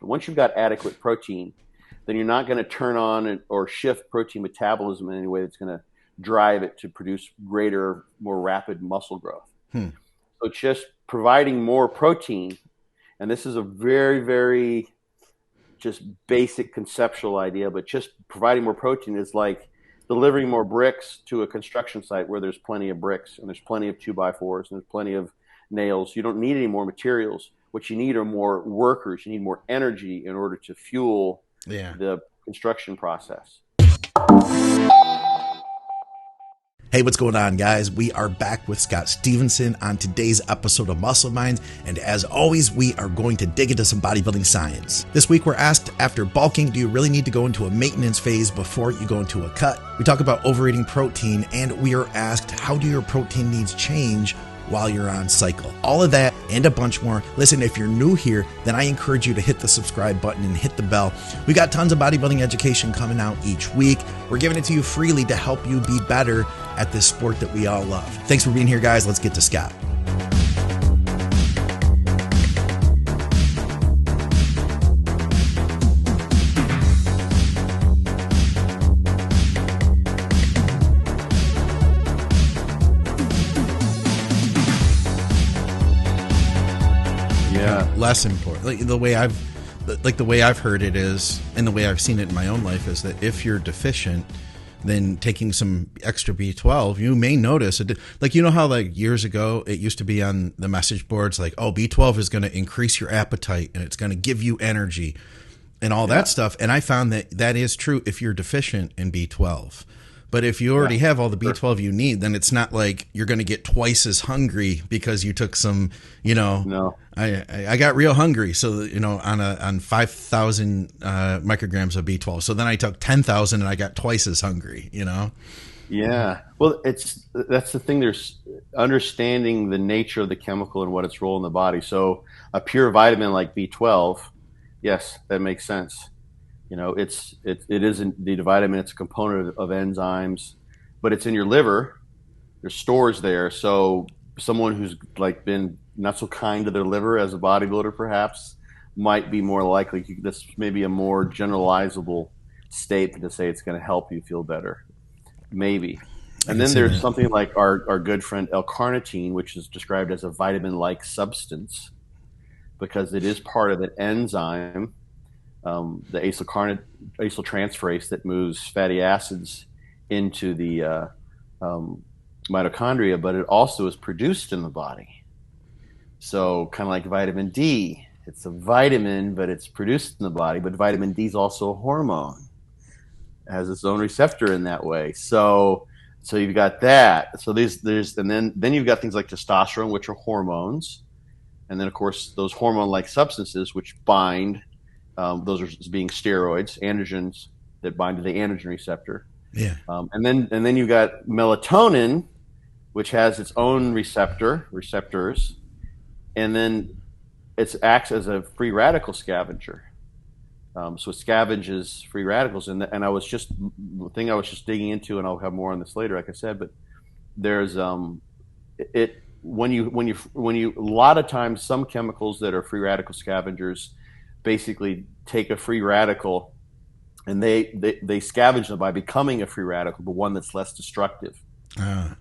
Once you've got adequate protein, then you're not going to turn on or shift protein metabolism in any way that's going to drive it to produce greater, more rapid muscle growth. So just providing more protein, and this is a very, very just basic conceptual idea, but just providing more protein is like delivering more bricks to a construction site where there's plenty of bricks and there's plenty of 2x4s and there's plenty of nails. You don't need any more materials. What you need are more workers. You need more energy in order to fuel the construction process. Hey, what's going on, guys? We are back with Scott Stevenson on today's episode of Muscle Minds, and as always, we are going to dig into some bodybuilding science. This week, we're asked, after bulking, do you really need to go into a maintenance phase before you go into a cut? We talk about overeating protein, and we are asked, how do your protein needs change while you're on cycle? All of that and a bunch more. Listen, if you're new here, then I encourage you to hit the subscribe button and hit the bell. We got tons of bodybuilding education coming out each week. We're giving it to you freely to help you be better at this sport that we all love. Thanks for being here, guys. Let's get to Scott. Less important. The way I've heard it is, and the way I've seen it in my own life is that if you're deficient, then taking some extra B12, you may notice like, you know how like years ago it used to be on the message boards like, oh, B12 is going to increase your appetite and it's going to give you energy and all that stuff. And I found that that is true if you're deficient in B12. But if you already have all the B12 you need, then it's not like you're going to get twice as hungry because you took some, No. I got real hungry. So, on 5,000 micrograms of B12. So then I took 10,000 and I got twice as hungry, Yeah. Well, that's the thing. There's understanding the nature of the chemical and what its role in the body. So a pure vitamin like B12, yes, that makes sense. It isn't the vitamin. It's a component of enzymes, but it's in your liver. There's stores there. So someone who's like been not so kind to their liver as a bodybuilder, perhaps, might be more likely. This may be a more generalizable statement to say it's going to help you feel better, maybe. And then there's something like our good friend L-carnitine, which is described as a vitamin-like substance because it is part of an enzyme. The acyltransferase that moves fatty acids into the mitochondria, but it also is produced in the body. So kind of like vitamin D, it's a vitamin, but it's produced in the body. But vitamin D is also a hormone. It has its own receptor in that way. So you've got that. So and then you've got things like testosterone, which are hormones, and then of course those hormone-like substances which bind. Those are being steroids, androgens that bind to the androgen receptor. Yeah. And then you've got melatonin, which has its own receptors, and then it acts as a free radical scavenger. So it scavenges free radicals. And I was just digging into, and I'll have more on this later, like I said. But there's when you a lot of times some chemicals that are free radical scavengers basically take a free radical and they scavenge them by becoming a free radical, but one that's less destructive.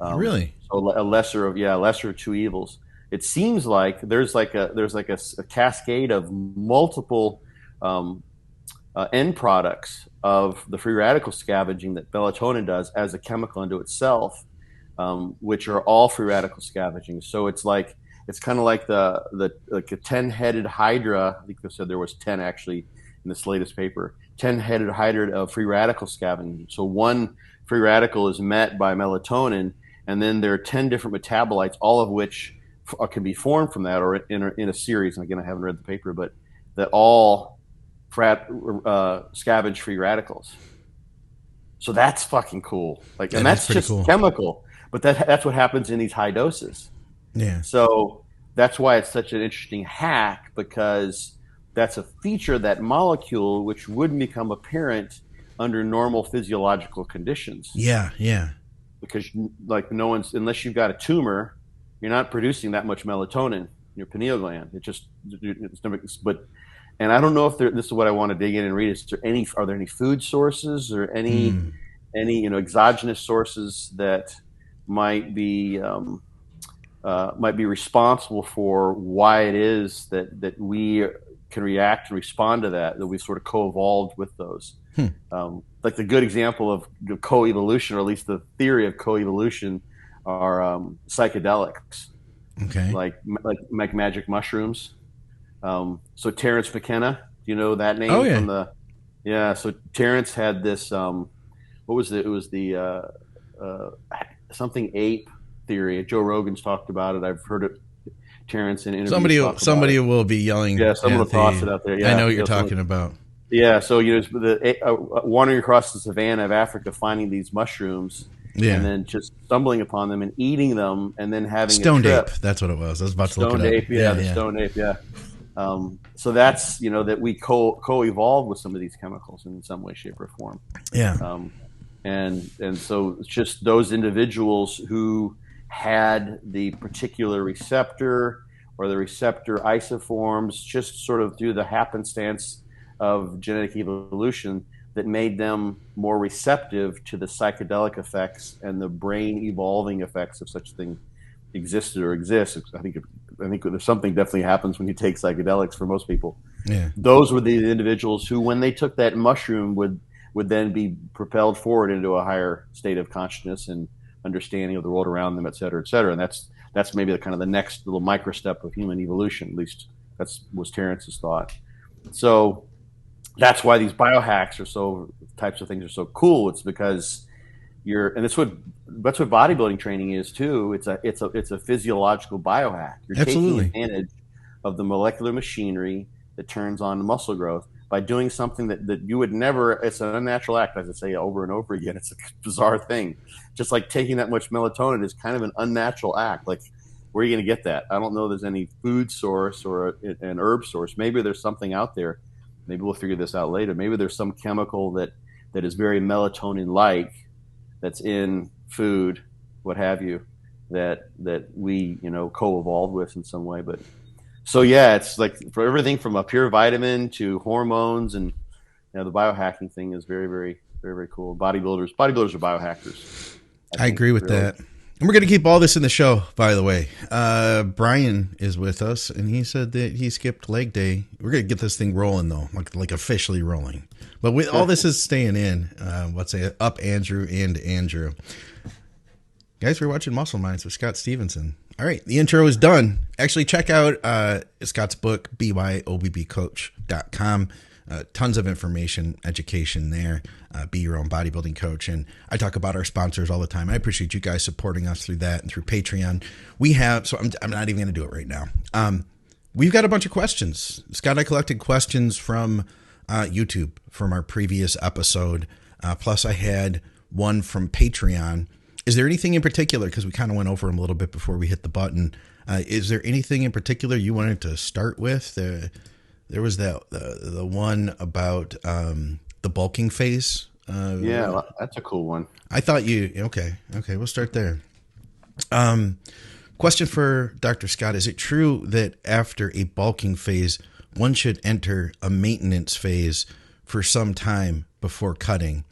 Really? So a lesser of two evils. It seems like there's like a cascade of multiple end products of the free radical scavenging that melatonin does as a chemical unto itself, which are all free radical scavenging. So it's kind of like a 10-headed hydra. I think they said there was 10 actually in this latest paper. 10-headed hydra of free radical scavenging. So one free radical is met by melatonin, and then there are 10 different metabolites, all of which can be formed from that or in a series. And again, I haven't read the paper, but that all scavenge free radicals. So that's fucking cool. And that's just cool. Chemical, but that's what happens in these high doses. Yeah. So that's why it's such an interesting hack, because that's a feature of that molecule which wouldn't become apparent under normal physiological conditions. Yeah, yeah. Because unless you've got a tumor, you're not producing that much melatonin in your pineal gland. And I don't know if this is what I want to dig in and read. Are there any food sources or any exogenous sources that might be responsible for why it is that we can react and respond to that we sort of co-evolved with those. Like the good example of co-evolution, or at least the theory of co-evolution, are psychedelics, Okay. like magic mushrooms. So Terence McKenna, do you know that Oh name yeah. from the? Yeah. So Terence had this. What was it? It was the uh, something ape theory. Joe Rogan's talked about it. I've heard it. Terence in interviews talk about it. Somebody will be yelling Yeah, someone will at toss the. it out there. I know Yeah, what you're yeah. talking about. Yeah, so wandering across the savannah of Africa, finding these mushrooms, and Yeah. then just stumbling upon them and eating them, and then having a Stoned ape. trip. That's what it was. I was about to look it Stoned up. ape, yeah, Yeah, the yeah. stoned ape, yeah. So that's that we co-evolved with some of these chemicals in some way, shape, or form. Yeah. Um, and so it's just those individuals who had the particular receptor or the receptor isoforms, just sort of through the happenstance of genetic evolution, that made them more receptive to the psychedelic effects and the brain evolving effects of such thing existed or exists. I think there's something definitely happens when you take psychedelics for most people. Yeah. Those were the individuals who, when they took that mushroom, would then be propelled forward into a higher state of consciousness and understanding of the world around them, et cetera, et cetera. And that's maybe the kind of the next little micro step of human evolution. At least was Terence's thought. So that's why these biohacks types of things are so cool. It's because and that's what bodybuilding training is too. It's a physiological biohack. You're taking Absolutely. advantage of the molecular machinery that turns on muscle growth by doing something that you would never. It's an unnatural act, as I say over and over again. It's a bizarre thing. Just like taking that much melatonin is kind of an unnatural act. Like, where are you going to get that? I don't know there's any food source or an herb source. Maybe there's something out there. Maybe we'll figure this out later. Maybe there's some chemical that is very melatonin-like that's in food, what have you, that we co-evolved with in some way. But so yeah, it's like for everything from a pure vitamin to hormones, and the biohacking thing is very, very, very, very cool. Bodybuilders are biohackers. I think agree with really. that. And we're going to keep all this in the show, by the way. Brian is with us, and he said that he skipped leg day. We're going to get this thing rolling, though, like officially rolling. But with all this is staying in, let's say up Andrew and Andrew. Guys, we're watching Muscle Minds with Scott Stevenson. All right, the intro is done. Actually, check out Scott's book, byobbcoach.com. Tons of information, education there. Be your own bodybuilding coach. And I talk about our sponsors all the time. I appreciate you guys supporting us through that and through Patreon. We have, so I'm not even going to do it right now. We've got a bunch of questions. Scott and I collected questions from YouTube from our previous episode. Plus I had one from Patreon. Is there anything in particular, because we kind of went over them a little bit before we hit the button, is there anything in particular you wanted to start with? There was the one about the bulking phase. Yeah, well, that's a cool one. I thought okay, we'll start there. Question for Dr. Scott. Is it true that after a bulking phase, one should enter a maintenance phase for some time before cutting?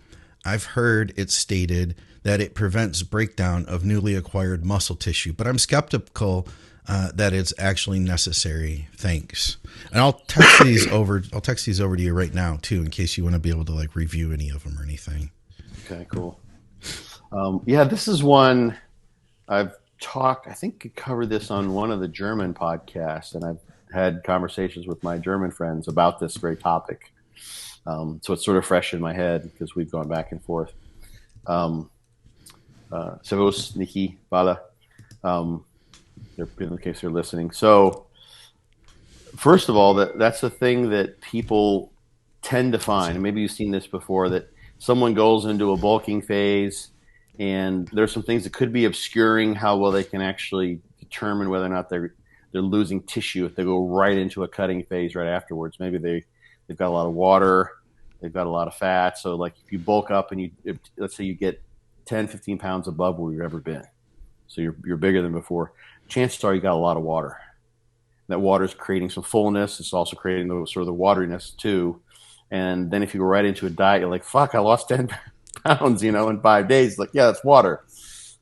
I've heard it stated that it prevents breakdown of newly acquired muscle tissue, but I'm skeptical that it's actually necessary. Thanks. And I'll text these over to you right now too, in case you want to be able to like review any of them or anything. Okay, cool. Yeah, this is one I've talked. I think I covered this on one of the German podcasts, and I've had conversations with my German friends about this very topic. So it's sort of fresh in my head because we've gone back and forth. Servus, Niki, Bala. In case they're listening. So, first of all, that's the thing that people tend to find, and maybe you've seen this before, that someone goes into a bulking phase, and there's some things that could be obscuring how well they can actually determine whether or not they're losing tissue if they go right into a cutting phase right afterwards. Maybe they've got a lot of water, they've got a lot of fat. So, like if you bulk up and let's say you get 10, 15 pounds above where you've ever been, so you're bigger than before. Chances are you got a lot of water. That water is creating some fullness. It's also creating the sort of the wateriness too. And then if you go right into a diet, you're like, fuck, I lost 10 pounds, in 5 days. Like, yeah, it's water.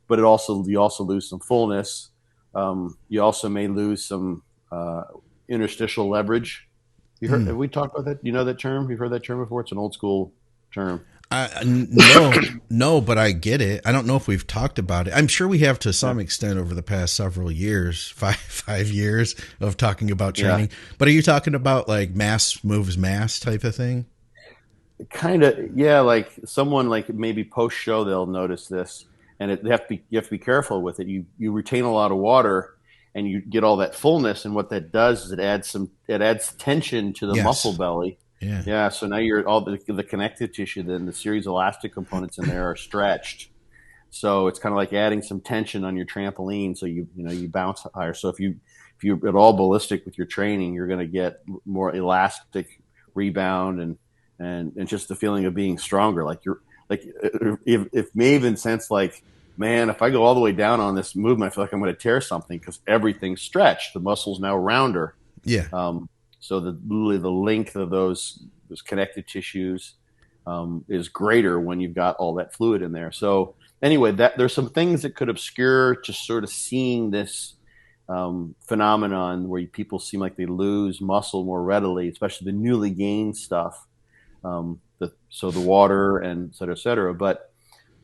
But you also lose some fullness. You also may lose some interstitial leverage. Have we talked about that? You know that term? You've heard that term before? It's an old school term. No, but I get it. I don't know if we've talked about it. I'm sure we have to some extent over the past several years, five years of talking about training. Yeah. But are you talking about like mass moves mass type of thing? Kind of, yeah. Like someone like maybe post show, they'll notice this, and you have to be careful with it. You retain a lot of water, and you get all that fullness, and what that does is it adds tension to the muscle Yes. belly. Yeah. Yeah, so now you're all the connective tissue, then the series of elastic components in there are stretched. So it's kind of like adding some tension on your trampoline, so you bounce higher. So if you're at all ballistic with your training, you're going to get more elastic rebound and just the feeling of being stronger. Like you're like if may even sense like, man, if I go all the way down on this movement, I feel like I'm going to tear something because everything's stretched. The muscle's now rounder. Yeah. So literally the length of those connective tissues is greater when you've got all that fluid in there. So anyway, there's some things that could obscure just sort of seeing this phenomenon where people seem like they lose muscle more readily, especially the newly gained stuff. So the water and et cetera. But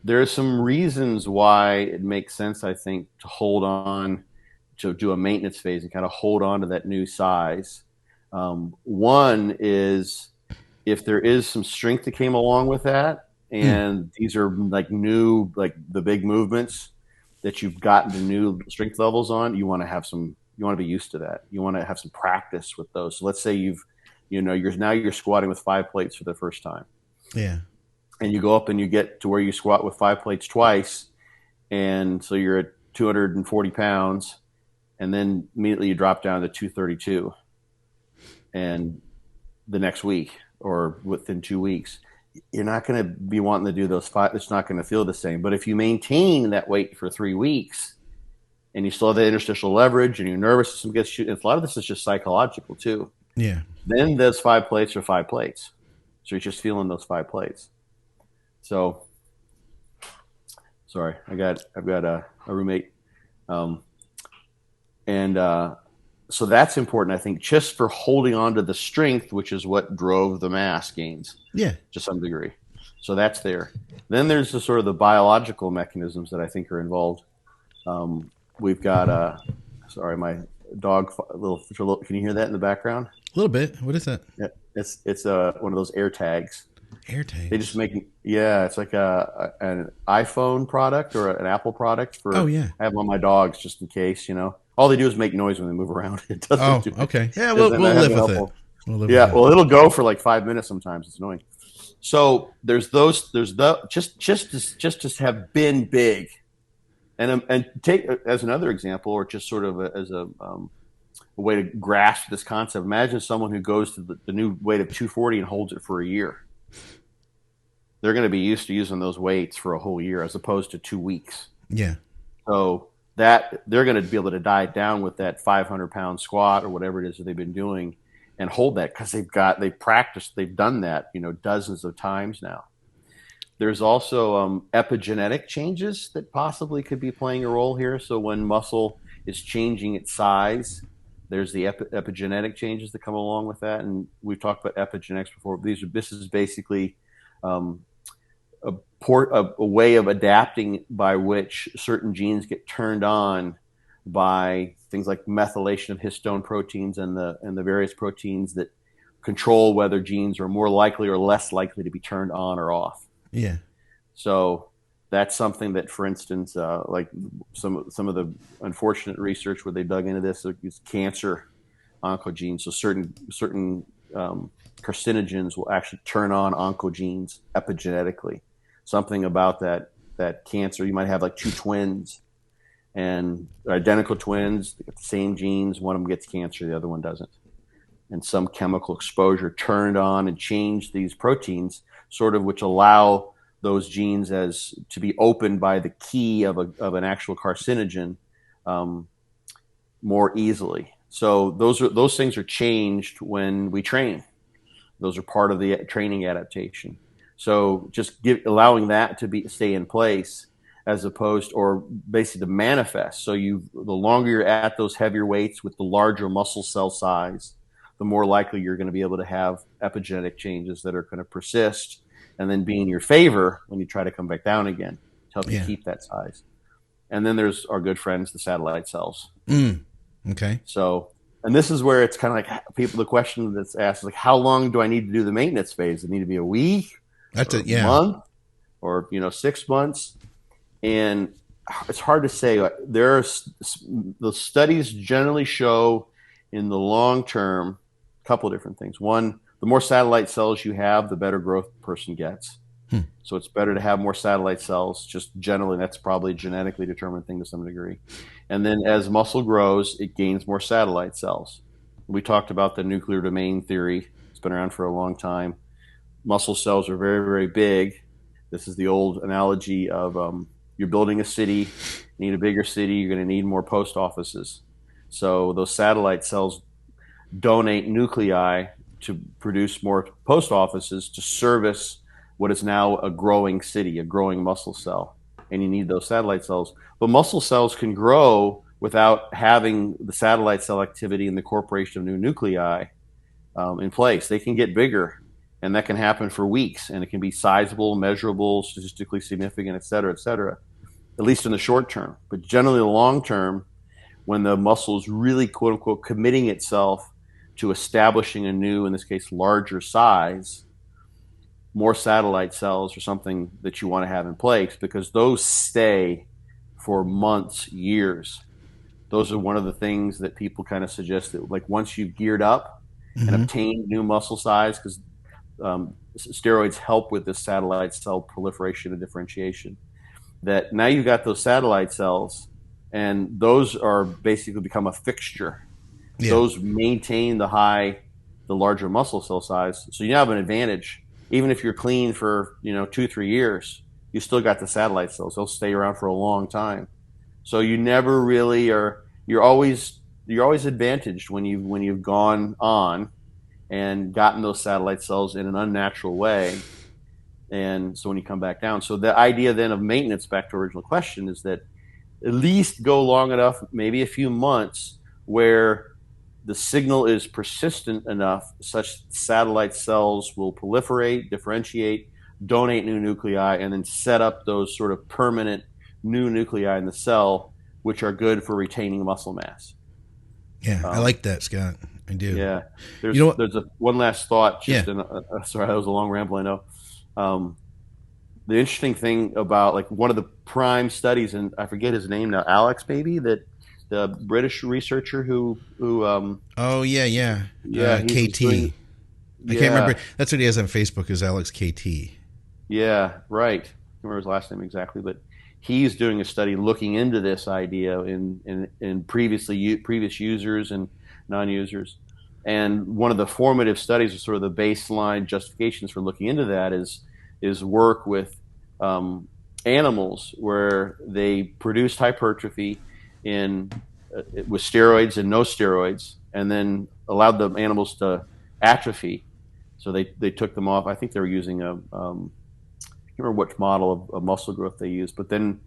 there are some reasons why it makes sense, I think, to hold on to do a maintenance phase and kind of hold on to that new size. One is if there is some strength that came along with that, and these are like new, like the big movements that you've gotten to new strength levels on, you want to be used to that. You want to have some practice with those. So let's say you're squatting with 5 plates for the first time. Yeah. And you go up and you get to where you squat with 5 plates twice. And so you're at 240 pounds, and then immediately you drop down to 232. And the next week or within 2 weeks, you're not going to be wanting to do those 5. It's not going to feel the same. But if you maintain that weight for 3 weeks and you still have the interstitial leverage and your nervous system gets you, and a lot of this is just psychological too. Yeah. Then those 5 plates are 5 plates. So you're just feeling those 5 plates. So, sorry, I've got a roommate. So that's important, I think, just for holding on to the strength, which is what drove the mass gains. Yeah. To some degree. So that's there. Then there's the sort of the biological mechanisms that I think are involved. We've got sorry, my dog, can you hear that in the background? A little bit. What is that? Yeah, it's one of those air tags. Air tags. They just it's like an iPhone product or an Apple product for. Oh yeah. I have them on my dogs just in case. All they do is make noise when they move around. It doesn't. Okay. Yeah, we'll live with it. Well, it'll go for like 5 minutes sometimes. It's annoying. So there's just to have been big, and take as another example, or just sort of as a way to grasp this concept. Imagine someone who goes to the new weight of 240 and holds it for a year. They're going to be used to using those weights for a whole year as opposed to 2 weeks. Yeah. So that they're going to be able to diet down with that 500-pound squat or whatever it is that they've been doing and hold that because they've practiced, they've done that, dozens of times now. There's also epigenetic changes that possibly could be playing a role here. So when muscle is changing its size, there's the epigenetic changes that come along with that. And we've talked about epigenetics before. This is basically a way of adapting by which certain genes get turned on by things like methylation of histone proteins and the various proteins that control whether genes are more likely or less likely to be turned on or off. Yeah. So that's something that, for instance, like some of the unfortunate research where they dug into this is cancer oncogenes. So certain carcinogens will actually turn on oncogenes epigenetically. Something about that cancer. You might have like 2 twins and identical twins, they get the same genes. One of them gets cancer, the other one doesn't. And some chemical exposure turned on and changed these proteins, sort of which allow those genes as to be opened by the key of an actual carcinogen more easily. So those things are changed when we train. Those are part of the training adaptation. So just allowing that to stay in place as opposed, or basically to manifest. So the longer you're at those heavier weights with the larger muscle cell size, the more likely you're going to be able to have epigenetic changes that are going to persist and then be in your favor when you try to come back down again to help you keep that size. And then there's our good friends, the satellite cells. Okay. So, and this is where it's kind of like the question that's asked is like, how long do I need to do the maintenance phase? Does it need to be a week? That's a month, or 6 months? And it's hard to say. The studies generally show in the long term a couple of different things. One, the more satellite cells you have, the better growth a person gets. So it's better to have more satellite cells, just generally. That's probably a genetically determined thing to some degree. And then as muscle grows, it gains more satellite cells. We talked about the nuclear domain theory. It's been around for a long time. Muscle cells are very, very big. This is the old analogy of you're building a city, you need a bigger city, you're going to need more post offices. So those satellite cells donate nuclei to produce more post offices to service what is now a growing city, a growing muscle cell. And you need those satellite cells. But muscle cells can grow without having the satellite cell activity and the incorporation of new nuclei in place. They can get bigger, and that can happen for weeks, and it can be sizable, measurable, statistically significant, et cetera, at least in the short term. But generally, the long term, when the muscle is really, quote unquote, committing itself to establishing a new, in this case, larger size, more satellite cells are something that you want to have in place, because those stay for months, years. Those are one of the things that people kind of suggest that, like, once you've geared up and obtained new muscle size, because steroids help with this satellite cell proliferation and differentiation, that now you've got those satellite cells, and those are basically become a fixture. Yeah. Those maintain the larger muscle cell size. So you have an advantage. Even if you're clean for 2-3 years, you still got the satellite cells. They'll stay around for a long time. So you never really are. You're always advantaged when you've gone on and gotten those satellite cells in an unnatural way. And so when you come back down, so the idea then of maintenance, back to the original question, is that at least go long enough, maybe a few months, where the signal is persistent enough such that satellite cells will proliferate, differentiate, donate new nuclei, and then set up those sort of permanent new nuclei in the cell, which are good for retaining muscle mass. Yeah, I like that, Scott. I do. Yeah. There's one last thought. Sorry, that was a long ramble, I know. The interesting thing about, like, one of the prime studies, and I forget his name now, Alex, maybe, that the British researcher who KT. I can't remember. That's what he has on Facebook, is Alex KT. Yeah, right. I can't remember his last name exactly, but he's doing a study looking into this idea in previous users and non-users. And one of the formative studies, or sort of the baseline justifications for looking into that, is work with animals where they produced hypertrophy with steroids and no steroids, and then allowed the animals to atrophy. So they took them off. I think they were using I can't remember which model of muscle growth they used. But then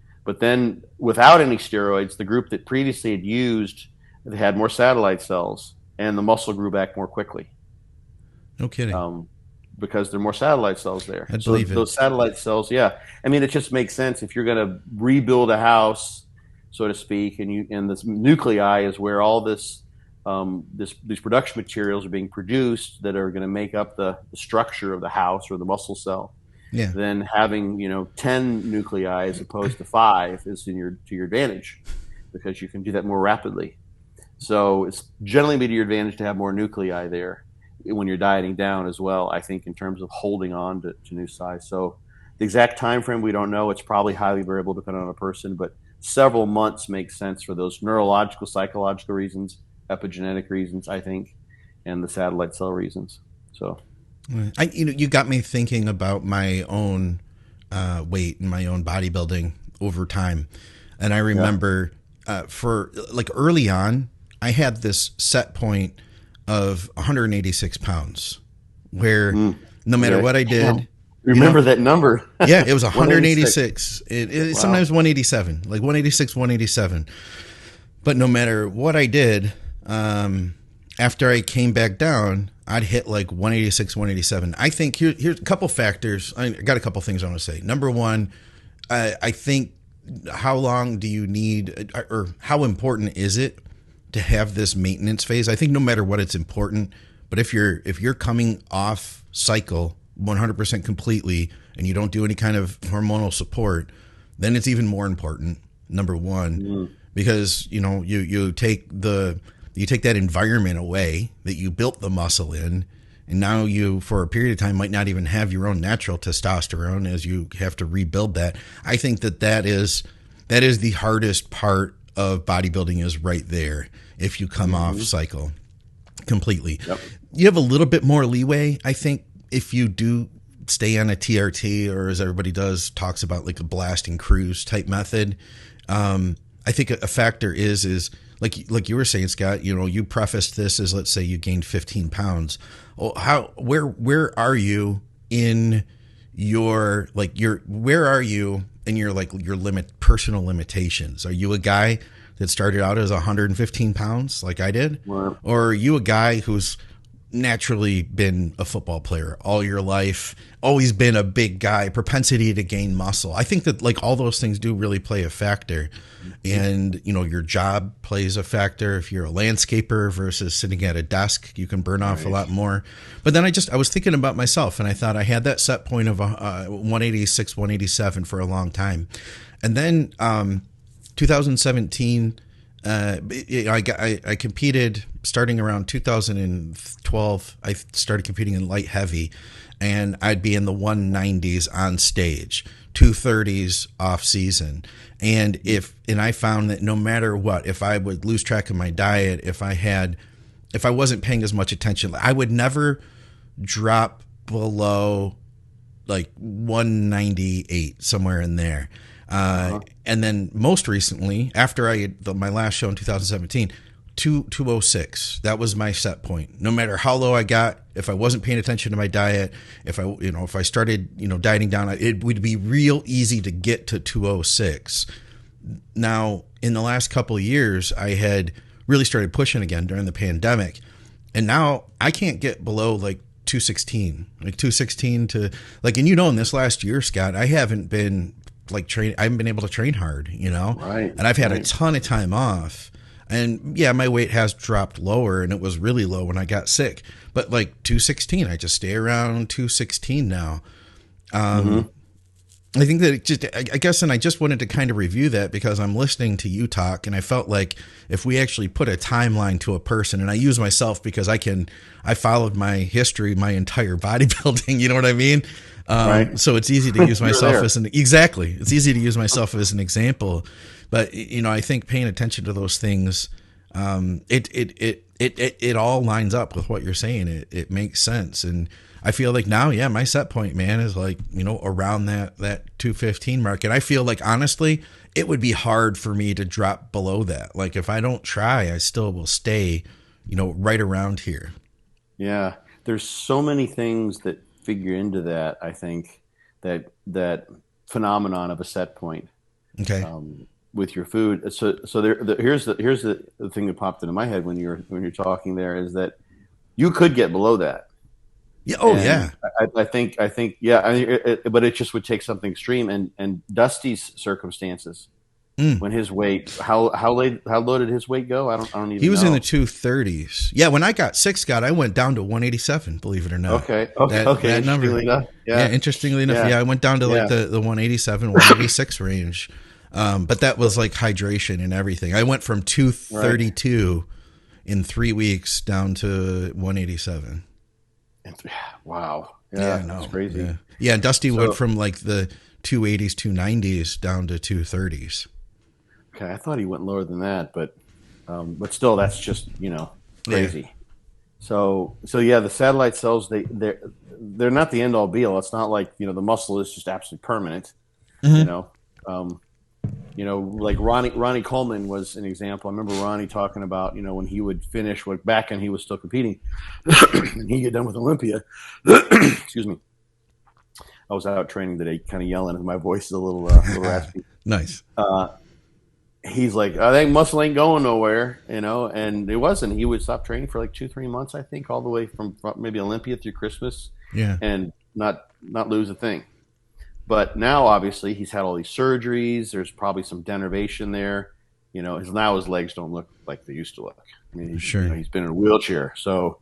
without any steroids, the group that previously had used, they had more satellite cells, and the muscle grew back more quickly. No kidding. Because there are more satellite cells there. I believe it. Those satellite cells, yeah. I mean, it just makes sense if you're going to rebuild a house, so to speak, and this nuclei is where all these production materials are being produced that are going to make up the structure of the house or the muscle cell. Yeah. Then having 10 nuclei as opposed to 5 is to your advantage, because you can do that more rapidly. So it's generally be to your advantage to have more nuclei there when you're dieting down as well, I think, in terms of holding on to new size. So the exact time frame, we don't know. It's probably highly variable depending on a person, but several months makes sense for those neurological, psychological reasons, epigenetic reasons, I think, and the satellite cell reasons. So you got me thinking about my own weight and my own bodybuilding over time. And I remember for like early on, I had this set point of 186 pounds where no matter what I did, remember that number. Yeah, it was 186. 186. Sometimes 187, like 186, 187. But no matter what I did, after I came back down, I'd hit like 186, 187. I think here's a couple factors. I got a couple things I want to say. Number one, I think how long do you need, or how important is it to have this maintenance phase? I think no matter what, it's important. But if you're coming off cycle 100% completely and you don't do any kind of hormonal support, then it's even more important. Number one, because you take that environment away that you built the muscle in, and now you for a period of time might not even have your own natural testosterone as you have to rebuild that. I think that is the hardest part of bodybuilding, is right there. If you come off cycle completely, you have a little bit more leeway, I think, if you do stay on a TRT, or as everybody talks about like a blasting cruise type method. I think a factor is like you were saying, Scott, you prefaced this as, let's say you gained 15 pounds. Well, where are you in your personal limitations? Are you a guy that started out as 115 pounds like I did? Wow. Or are you a guy who's naturally been a football player all your life, always been a big guy, propensity to gain muscle? I think that like all those things do really play a factor. And, your job plays a factor. If you're a landscaper versus sitting at a desk, you can burn off a lot more. But then I was thinking about myself, and I thought I had that set point of 186, 187 for a long time. And then 2017, I competed starting around 2012. I started competing in light heavy, and I'd be in the 190s on stage, 230s off season. And I found that no matter what, if I would lose track of my diet, if I wasn't paying as much attention, I would never drop below like 198, somewhere in there. And then most recently, after my last show in 2017, 206. That was my set point. No matter how low I got, if I wasn't paying attention to my diet, if I started, dieting down, it would be real easy to get to 206. Now, in the last couple of years, I had really started pushing again during the pandemic. And now I can't get below like 216, like 216 to like, and in this last year, Scott, I haven't been I haven't been able to train hard, Right. And I've had a ton of time off. And yeah, my weight has dropped lower, and it was really low when I got sick. But like 216, I just stay around 216 now. I think that I guess, and I just wanted to kind of review that because I'm listening to you talk, and I felt like if we actually put a timeline to a person, and I use myself because I followed my history, my entire bodybuilding, you know what I mean? Right. So it's easy to use myself it's easy to use myself as an example. But, I think paying attention to those things, it all lines up with what you're saying. It makes sense. And I feel like now, my set point, man, is like, around that 215 mark. And I feel like, honestly, it would be hard for me to drop below that. Like if I don't try, I still will stay, right around here. Yeah. There's so many things that figure into that. I think that phenomenon of a set point. Okay. With your food. So here's the thing that popped into my head when you're talking there, is that you could get below that. Yeah. Oh, and yeah. I think, yeah. But it just would take something extreme. And Dusty's circumstances, when his weight, how low did his weight go? I don't even know. He was in the 230s. Yeah. When I got sick, Scott, I went down to 187. Believe it or not. Okay. That number. Enough. Yeah. Interestingly enough. Yeah. I went down to like the 187, 186 range. But that was like hydration and everything. I went from 232 in 3 weeks down to 187. Wow. Yeah, that's crazy. Yeah, Dusty went from like the 280s, 290s down to 230s. Okay, I thought he went lower than that, but still, that's just crazy. Yeah. So yeah, the satellite cells they're not the end all be all. It's not like the muscle is just absolutely permanent. Like Ronnie Coleman was an example. I remember Ronnie talking about, when he would finish back and he was still competing and he'd get done with Olympia. Excuse me. I was out training today, kind of yelling, and my voice is a little raspy. Nice. He's like, I think muscle ain't going nowhere, and it wasn't. He would stop training for like 2-3 months, I think, all the way from maybe Olympia through Christmas, and not lose a thing. But now, obviously, he's had all these surgeries. There's probably some denervation there. Now his legs don't look like they used to look. I mean, he's been in a wheelchair, so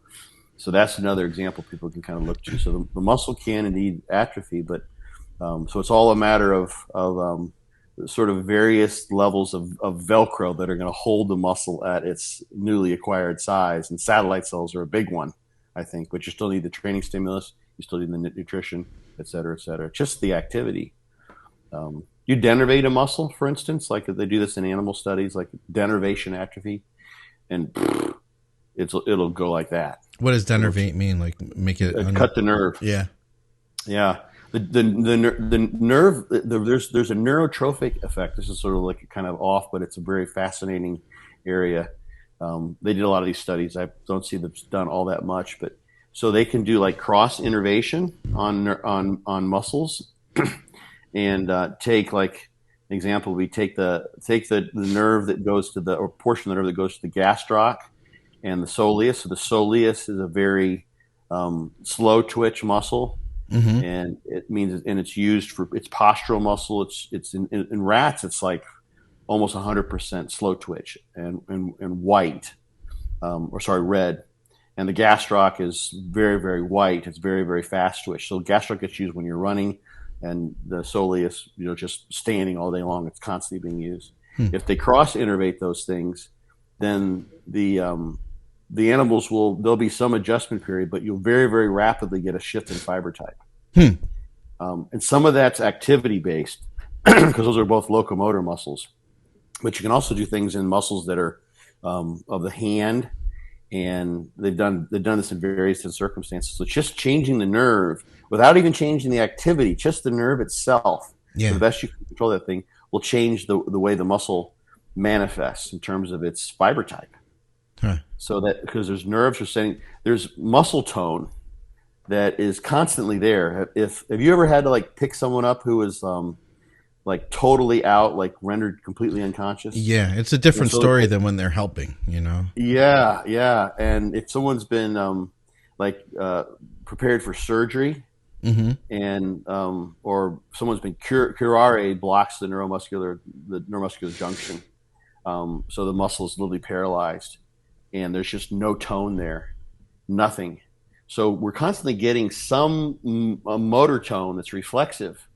that's another example people can kind of look to. So the muscle can indeed atrophy, but so it's all a matter of sort of various levels of Velcro that are going to hold the muscle at its newly acquired size. And satellite cells are a big one, I think, but you still need the training stimulus. You still need the nutrition, et cetera, et cetera. Just the activity. You denervate a muscle, for instance, like they do this in animal studies, like denervation atrophy, and it'll go like that. What does denervate mean? Like make it cut the nerve. Yeah. The nerve. There's a neurotrophic effect. This is sort of like kind of off, but it's a very fascinating area. They did a lot of these studies. I don't see them done all that much, but so they can do like cross innervation on muscles, and take like an example. We take the nerve that goes to or portion of the nerve that goes to the gastroc and the soleus. So the soleus is a very slow twitch muscle. Mm-hmm. And it means, and it's used for its postural muscle. It's in rats. It's like almost 100% slow twitch and white, red. And the gastroc is very, very white. It's very, very fast twitch. So gastroc gets used when you're running, and the soleus, just standing all day long. It's constantly being used. If they cross innervate those things, then the animals there'll be some adjustment period, but you'll very, very rapidly get a shift in fiber type. And some of that's activity based because those are both locomotor muscles, but you can also do things in muscles that are of the hand, and they've done this in various circumstances. So just changing the nerve without even changing the activity, just the nerve itself, the best you can control that thing, will change the way the muscle manifests in terms of its fiber type. So that, because there's nerves there's muscle tone that is constantly there. Have you ever had to like pick someone up who was like totally out, like rendered completely unconscious? Yeah, it's a different story than when they're helping, Yeah. And if someone's been prepared for surgery, mm-hmm. and or someone's been curare blocks the neuromuscular junction, so the muscle is literally paralyzed. And there's just no tone there, nothing. So we're constantly getting some motor tone that's reflexive,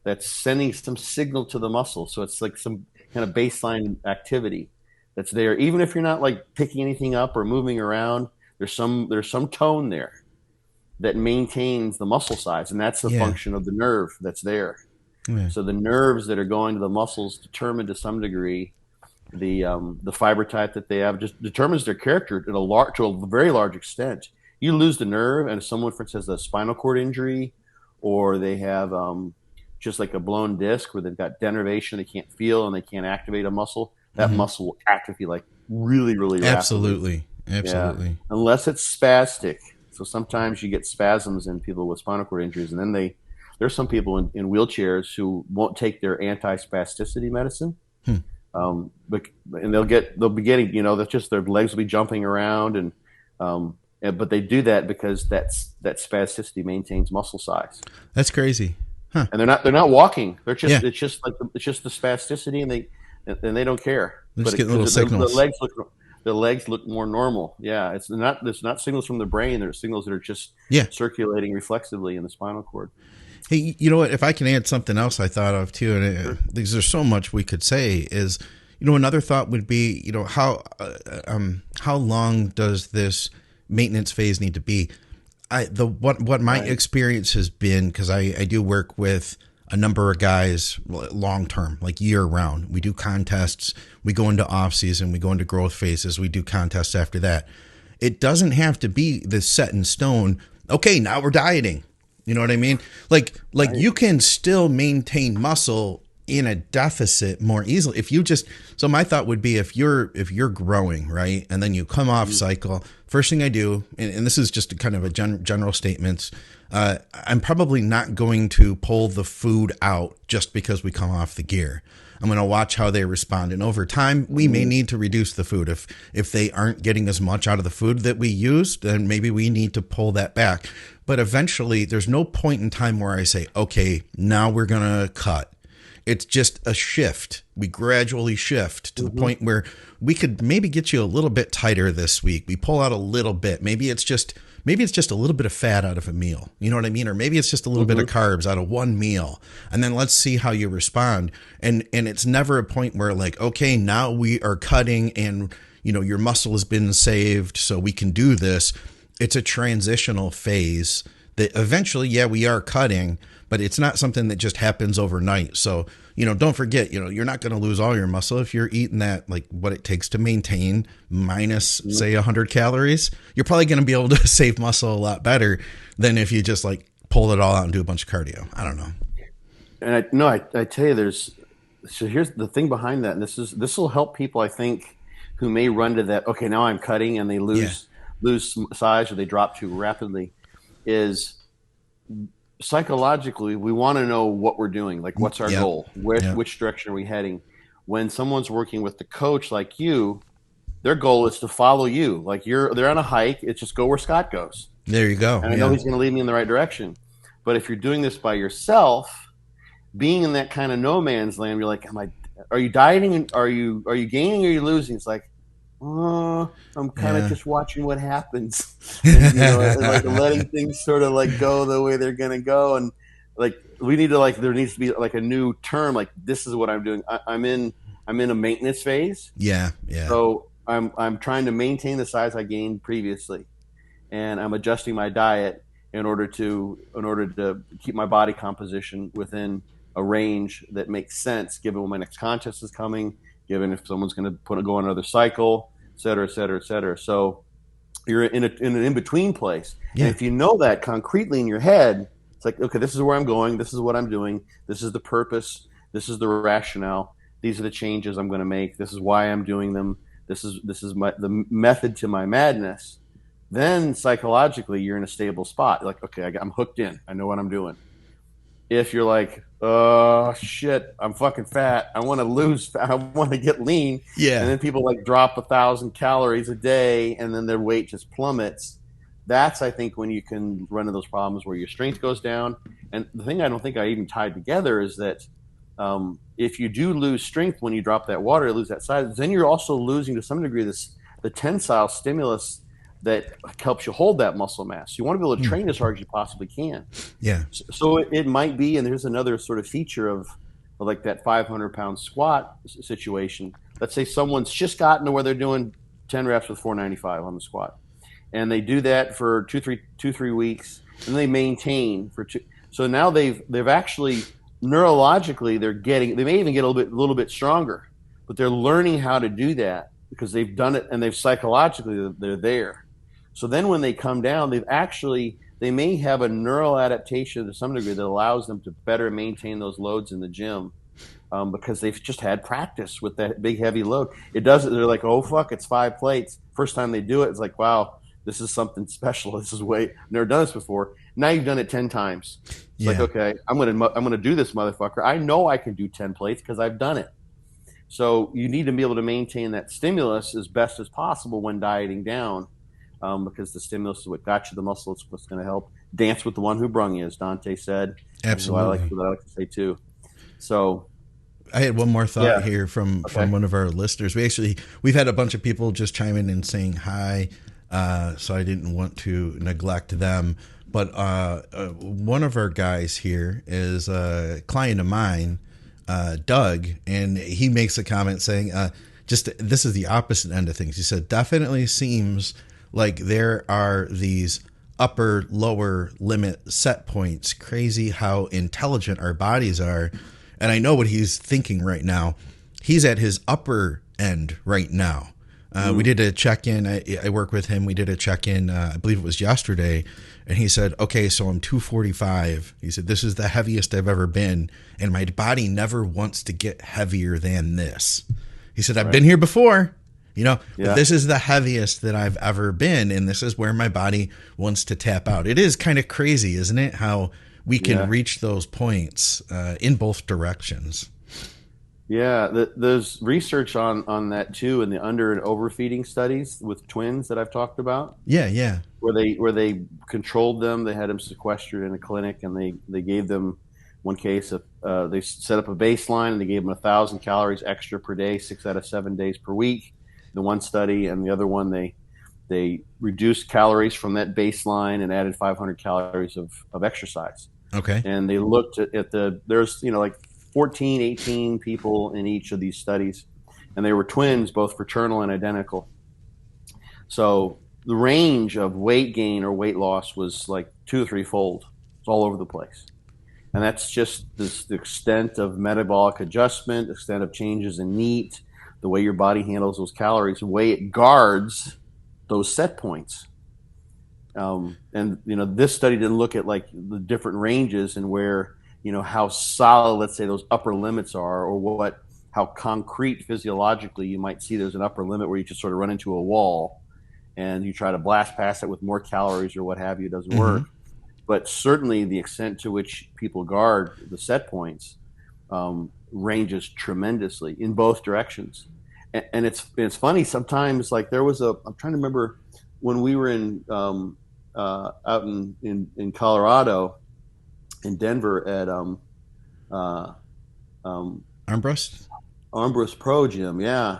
that's sending some signal to the muscle. So it's like some kind of baseline activity that's there. Even if you're not like picking anything up or moving around, there's some tone there that maintains the muscle size, and that's the function of the nerve that's there. Yeah. So the nerves that are going to the muscles determine to some degree the fiber type that they have, just determines their character to a very large extent. You lose the nerve, and if someone, for instance, has a spinal cord injury, or they have just like a blown disc where they've got denervation, they can't feel and they can't activate a muscle, that muscle will atrophy like really, really rapidly. Absolutely. Yeah. Unless it's spastic. So sometimes you get spasms in people with spinal cord injuries, and then there's some people in wheelchairs who won't take their anti-spasticity medicine. And they'll be getting, their legs will be jumping around, but they do that because that spasticity maintains muscle size. That's crazy. Huh. And they're not walking. They're just it's just the spasticity, and they don't care. They're just getting little signals. The legs look more normal. Yeah, it's not signals from the brain. They're signals that are just circulating reflexively in the spinal cord. Hey, you know what? If I can add something else I thought of too, and because there's so much we could say, is another thought would be how long does this maintenance phase need to be? What my experience has been, because I do work with a number of guys long term, like year round. We do contests, we go into off season, we go into growth phases, we do contests after that. It doesn't have to be this set in stone. Okay, now we're dieting. You know what I mean? Like you can still maintain muscle in a deficit more easily. If you just, so my thought would be if you're growing, right, and then you come off cycle, first thing I do, and this is just a kind of a general statement, I'm probably not going to pull the food out just because we come off the gear. I'm going to watch how they respond. And over time, we may need to reduce the food. If they aren't getting as much out of the food that we used, then maybe we need to pull that back. But eventually, there's no point in time where I say, okay, now we're going to cut. It's just a shift. We gradually shift to the point where we could maybe get you a little bit tighter this week. We pull out a little bit. Maybe it's just a little bit of fat out of a meal. You know what I mean? Or maybe it's just a little bit of carbs out of one meal. And then let's see how you respond. And it's never a point where like, okay, now we are cutting and, you know, your muscle has been saved so we can do this. It's a transitional phase that eventually, yeah, we are cutting, but it's not something that just happens overnight. So, you know, don't forget, you know, you're not going to lose all your muscle if you're eating that, like what it takes to maintain minus, say, 100 calories. You're probably going to be able to save muscle a lot better than if you just like pull it all out and do a bunch of cardio. I don't know. And I tell you, so here's the thing behind that. And this will help people, I think, who may run to that. Okay, now I'm cutting and they lose size or they drop too rapidly. Is psychologically, we want to know what we're doing. Like, what's our goal? Which direction are we heading? When someone's working with the coach like you, their goal is to follow you. Like they're on a hike. It's just go where Scott goes. There you go. And I know he's going to lead me in the right direction. But if you're doing this by yourself, being in that kind of no man's land, you're like, are you dieting? Are you gaining or are you losing? It's like, I'm kind of just watching what happens, and, you know, and like letting things sort of like go the way they're gonna go, and like we need to like there needs to be like a new term, like this is what I'm doing. I'm in a maintenance phase. Yeah. So I'm trying to maintain the size I gained previously, and I'm adjusting my diet in order to keep my body composition within a range that makes sense, given when my next contest is coming, given if someone's going to go on another cycle, et cetera, et cetera, et cetera. So you're in an in-between place. Yeah. And if you know that concretely in your head, it's like, okay, this is where I'm going. This is what I'm doing. This is the purpose. This is the rationale. These are the changes I'm going to make. This is why I'm doing them. This is the method to my madness. Then psychologically, you're in a stable spot. You're like, okay, I'm hooked in. I know what I'm doing. If you're like, oh shit, I'm fucking fat, I want to lose fat, I want to get lean, and then people like drop 1,000 calories a day and then their weight just plummets, that's, I think, when you can run into those problems where your strength goes down. And the thing I don't think I even tied together is that if you do lose strength when you drop that water, lose that size, then you're also losing to some degree the tensile stimulus that helps you hold that muscle mass. You want to be able to train as hard as you possibly can. Yeah. So it might be, and there's another sort of feature of like that 500-pound squat situation. Let's say someone's just gotten to where they're doing 10 reps with 495 on the squat, and they do that for 2-3 weeks, and they maintain for two. So now they've actually neurologically they may even get a little bit stronger, but they're learning how to do that because they've done it and they've psychologically they're there. So then when they come down, they may have a neural adaptation to some degree that allows them to better maintain those loads in the gym because they've just had practice with that big, heavy load. They're like, oh, fuck, it's 5 plates. First time they do it, it's like, wow, this is something special. This is I've never done this before. Now you've done it 10 times. It's like, okay, I'm gonna do this, motherfucker. I know I can do 10 plates because I've done it. So you need to be able to maintain that stimulus as best as possible when dieting down. Because the stimulus is what got you the muscle. It's what's going to help. Dance with the one who brung you, as Dante said. Absolutely. What I like to say too. So I had one more thought here from one of our listeners. We've had a bunch of people just chime in and saying hi. So I didn't want to neglect them. But one of our guys here is a client of mine, Doug, and he makes a comment saying, this is the opposite end of things. He said, definitely seems like there are these upper lower limit set points. Crazy how intelligent our bodies are. And I know what he's thinking right now. He's at his upper end right now. We did a check-in. I work with him. We did a check-in, I believe it was yesterday. And he said, okay, so I'm 245. He said, this is the heaviest I've ever been. And my body never wants to get heavier than this. He said, I've Right. been here before, but Yeah. this is the heaviest that I've ever been. And this is where my body wants to tap out. It is kind of crazy, isn't it? How we can Yeah. reach those points in both directions. Yeah, there's research on that too, in the under and overfeeding studies with twins that I've talked about, Yeah, yeah. where they controlled them. They had them sequestered in a clinic, and they gave them one case of they set up a baseline, and they gave them 1,000 calories extra per day, 6 out of 7 days per week. The one study, and the other one they reduced calories from that baseline and added 500 calories of exercise. Okay. And they looked at there's like 14, 18 people in each of these studies, and they were twins, both fraternal and identical. So the range of weight gain or weight loss was like 2 or 3-fold. It's all over the place. And that's just the extent of metabolic adjustment, the extent of changes in NEAT, the way your body handles those calories, the way it guards those set points. And this study didn't look at like the different ranges and where how solid, let's say, those upper limits are, or how concrete physiologically you might see there's an upper limit where you just sort of run into a wall and you try to blast past it with more calories or what have you. It doesn't work. But certainly the extent to which people guard the set points ranges tremendously in both directions. And it's funny sometimes. Like I'm trying to remember when we were out in Colorado, in Denver at Armbrust? Armbrust Pro Gym. Yeah,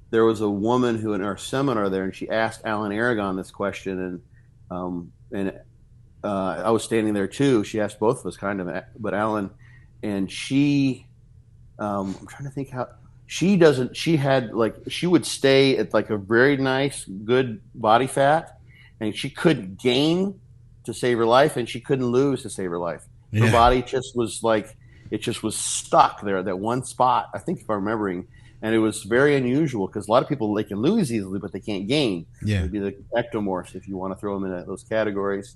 there was a woman who in our seminar there, and she asked Alan Aragon this question, and I was standing there too. She asked both of us, kind of, but Alan, and she, I'm trying to think how she doesn't. She had she would stay at like a very nice, good body fat, and she couldn't gain to save her life, and she couldn't lose to save her life. Her body just was it just was stuck there at that one spot, I think, if I'm remembering. And it was very unusual because a lot of people, they can lose easily, but they can't gain. Yeah. It'd be the ectomorphs, if you want to throw them in those categories.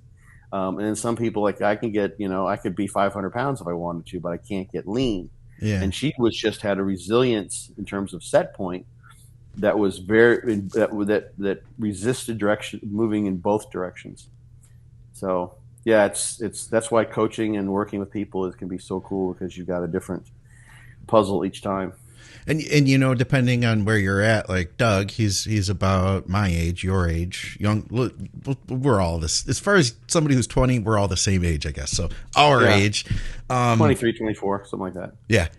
And then some people, like I can get, I could be 500 pounds if I wanted to, but I can't get lean. Yeah. And she had a resilience in terms of set point that was that resisted moving in both directions. So yeah, that's why coaching and working with people can be so cool, because you've got a different puzzle each time. And depending on where you're at, like Doug, he's about my age, your age, young. We're all this. As far as somebody who's 20, we're all the same age, I guess. So our age, 23, 24, something like that. Yeah.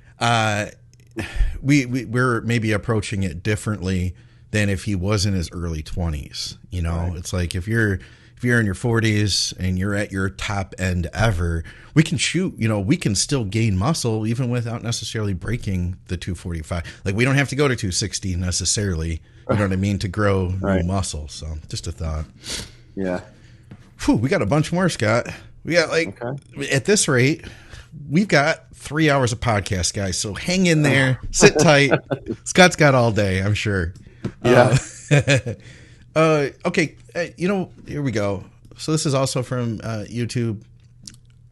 We're maybe approaching it differently than if he was in his early 20s. Right. It's like if you're in your 40s and you're at your top end ever, we can shoot, we can still gain muscle even without necessarily breaking the 245. Like we don't have to go to 260 necessarily, you know what I mean, to grow new muscle. So just a thought. Yeah. Whew, we got a bunch more, Scott. We got at this rate, we've got 3 hours of podcast, guys. So hang in there, sit tight. Scott's got all day, I'm sure. Yeah. Okay. Here we go. So this is also from YouTube.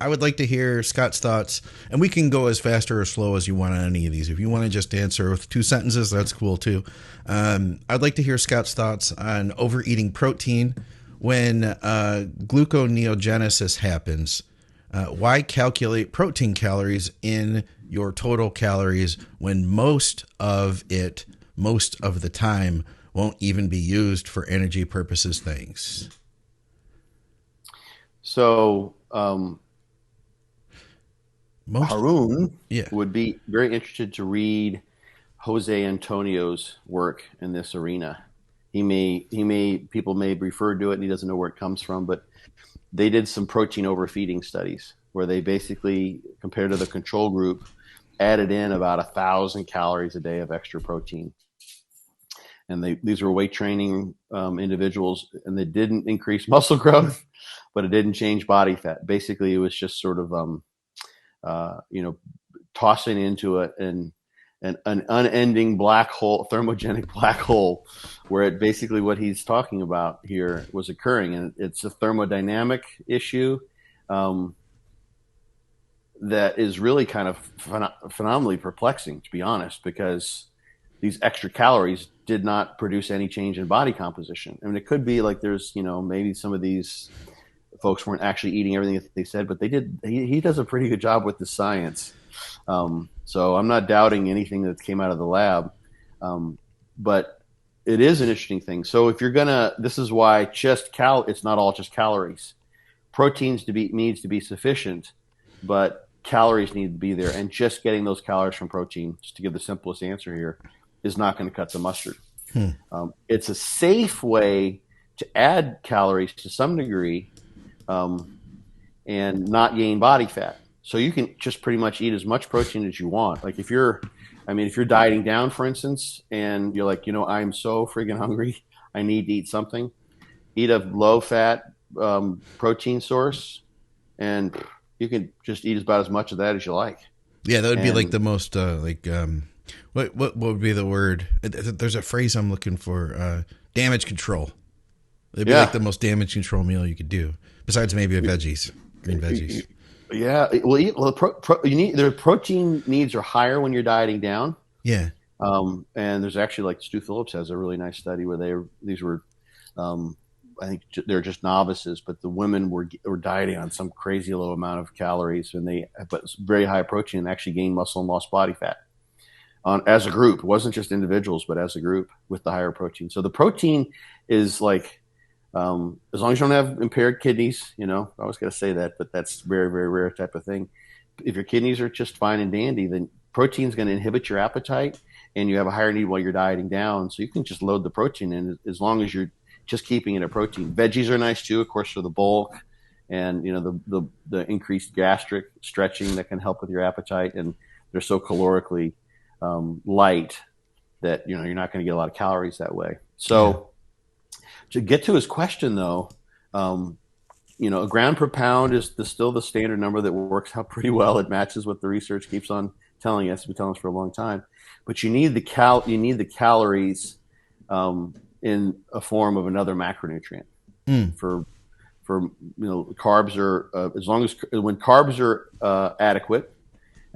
I would like to hear Scott's thoughts, and we can go as fast or as slow as you want on any of these. If you want to just answer with 2 sentences, that's cool too. I'd like to hear Scott's thoughts on overeating protein when gluconeogenesis happens. Why calculate protein calories in your total calories when most of the time won't even be used for energy purposes? Thanks. So Haroon Yeah. would be very interested to read Jose Antonio's work in this arena. People may refer to it and he doesn't know where it comes from, but they did some protein overfeeding studies where they basically, compared to the control group, added in about 1,000 calories a day of extra protein. And these were weight training individuals, and they didn't increase muscle growth, but it didn't change body fat. Basically, it was just sort of, tossing into it and an unending black hole, thermogenic black hole, where it basically what he's talking about here was occurring, and it's a thermodynamic issue that is really kind of phenomenally perplexing, to be honest, because these extra calories did not produce any change in body composition. I mean, it could be like there's, maybe some of these folks weren't actually eating everything that they said, but they did. He does a pretty good job with the science. So I'm not doubting anything that came out of the lab. But it is an interesting thing. So if you're this is why it's not all just calories. Proteins needs to be sufficient, but calories need to be there. And just getting those calories from protein, just to give the simplest answer here, is not going to cut the mustard. It's a safe way to add calories to some degree, and not gain body fat. So you can just pretty much eat as much protein as you want. Like if you're dieting down, for instance, and you're like, I'm so freaking hungry, I need to eat something. Eat a low fat protein source, and you can just eat about as much of that as you like. Yeah, that would be like the most what would be the word? There's a phrase I'm looking for. Damage control. It'd be like the most damage control meal you could do, besides maybe green veggies. Yeah, their protein needs are higher when you're dieting down. Yeah. And there's actually, like, Stu Phillips has a really nice study where these were, I think they're just novices, but the women were dieting on some crazy low amount of calories, but very high protein, and actually gained muscle and lost body fat. As a group, it wasn't just individuals, but as a group with the higher protein. So the protein is like, as long as you don't have impaired kidneys, I always got to say that, but that's very, very rare type of thing. If your kidneys are just fine and dandy, then protein is going to inhibit your appetite, and you have a higher need while you're dieting down. So you can just load the protein in as long as you're just keeping it a protein. Veggies are nice too, of course, for the bulk and the increased gastric stretching that can help with your appetite, and they're so calorically light that you're not going to get a lot of calories that way. So to get to his question, though, a gram per pound is still the standard number that works out pretty well. It matches what the research keeps on telling us. It's been telling us for a long time. But you need the calories in a form of another macronutrient. For carbs are as long as when carbs are adequate.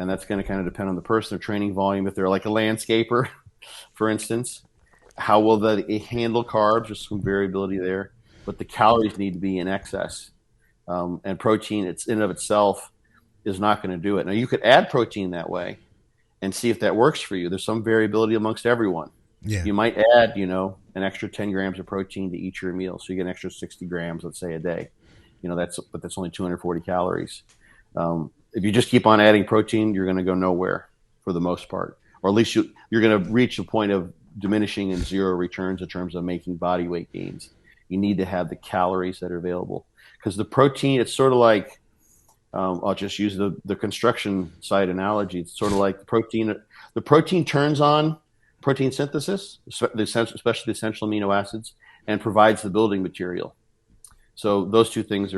And that's going to kind of depend on the person, their training volume. If they're like a landscaper, for instance, how will they handle carbs? There's some variability there. But the calories need to be in excess. And protein, in and of itself, is not going to do it. Now, you could add protein that way and see if that works for you. There's some variability amongst everyone. Yeah. You might add, an extra 10 grams of protein to each your meal. So you get an extra 60 grams, let's say, a day. That's only 240 calories. If you just keep on adding protein, you're going to go nowhere for the most part, or at least you're going to reach a point of diminishing and zero returns in terms of making body weight gains. You need to have the calories that are available, because the protein, it's sort of like, I'll just use the construction site analogy. It's sort of like the protein turns on protein synthesis, especially the essential amino acids, and provides the building material. So those two things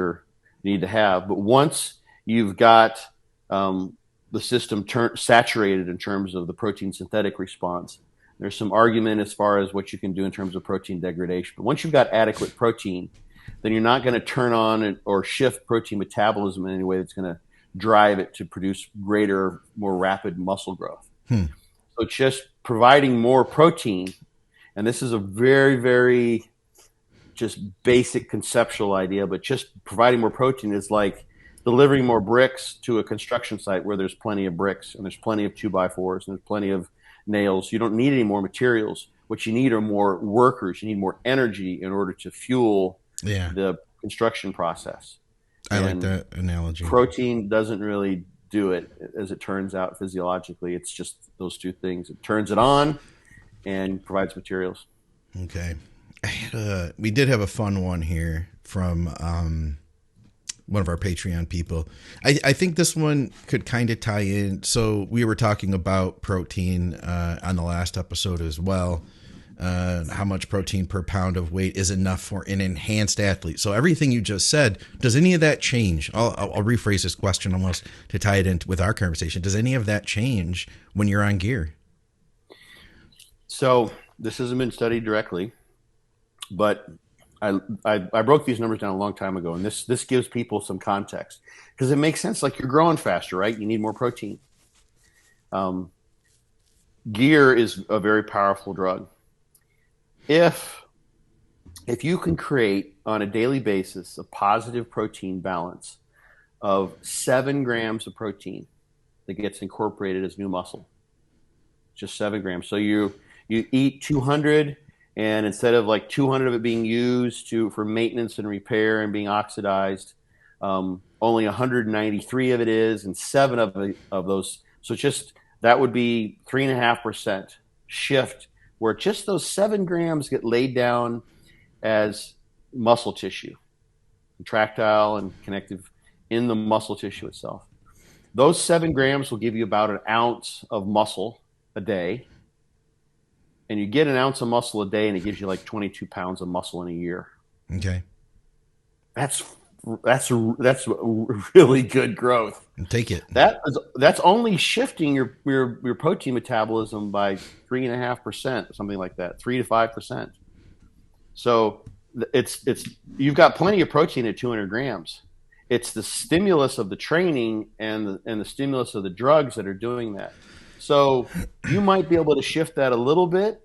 need to have. But once you've got the system saturated in terms of the protein synthetic response, there's some argument as far as what you can do in terms of protein degradation. But once you've got adequate protein, then you're not going to turn on or shift protein metabolism in any way that's going to drive it to produce greater, more rapid muscle growth. So just providing more protein, and this is a very, very just basic conceptual idea, but just providing more protein is like delivering more bricks to a construction site where there's plenty of bricks and there's plenty of 2x4s and there's plenty of nails. You don't need any more materials. What you need are more workers. You need more energy in order to fuel the construction process. I like that analogy. Protein doesn't really do it, as it turns out physiologically. It's just those two things. It turns it on and provides materials. Okay. We did have a fun one here from one of our Patreon people. I think this one could kind of tie in. So we were talking about protein on the last episode as well. How much protein per pound of weight is enough for an enhanced athlete? So everything you just said, does any of that change? I'll rephrase this question almost to tie it in with our conversation. Does any of that change when you're on gear? So this hasn't been studied directly, but I broke these numbers down a long time ago, and this gives people some context because it makes sense. Like, you're growing faster, right? You need more protein. Um, Gear is a very powerful drug. If you can create on a daily basis a positive protein balance of 7 grams of protein that gets incorporated as new muscle, just 7 grams. So you eat 200, and instead of like 200 of it being used for maintenance and repair and being oxidized, only 193 of it is, and 7 of those. So just that would be 3.5% shift, where just those 7 grams get laid down as muscle tissue, contractile and connective in the muscle tissue itself. Those 7 grams will give you about an ounce of muscle a day. And you get an ounce of muscle a day, and it gives you like 22 pounds of muscle in a year. Okay. That's really good growth. Take it. That's only shifting your protein metabolism by 3.5%, something like that, 3 to 5%. So it's you've got plenty of protein at 200 grams. It's the stimulus of the training and the stimulus of the drugs that are doing that. So you might be able to shift that a little bit,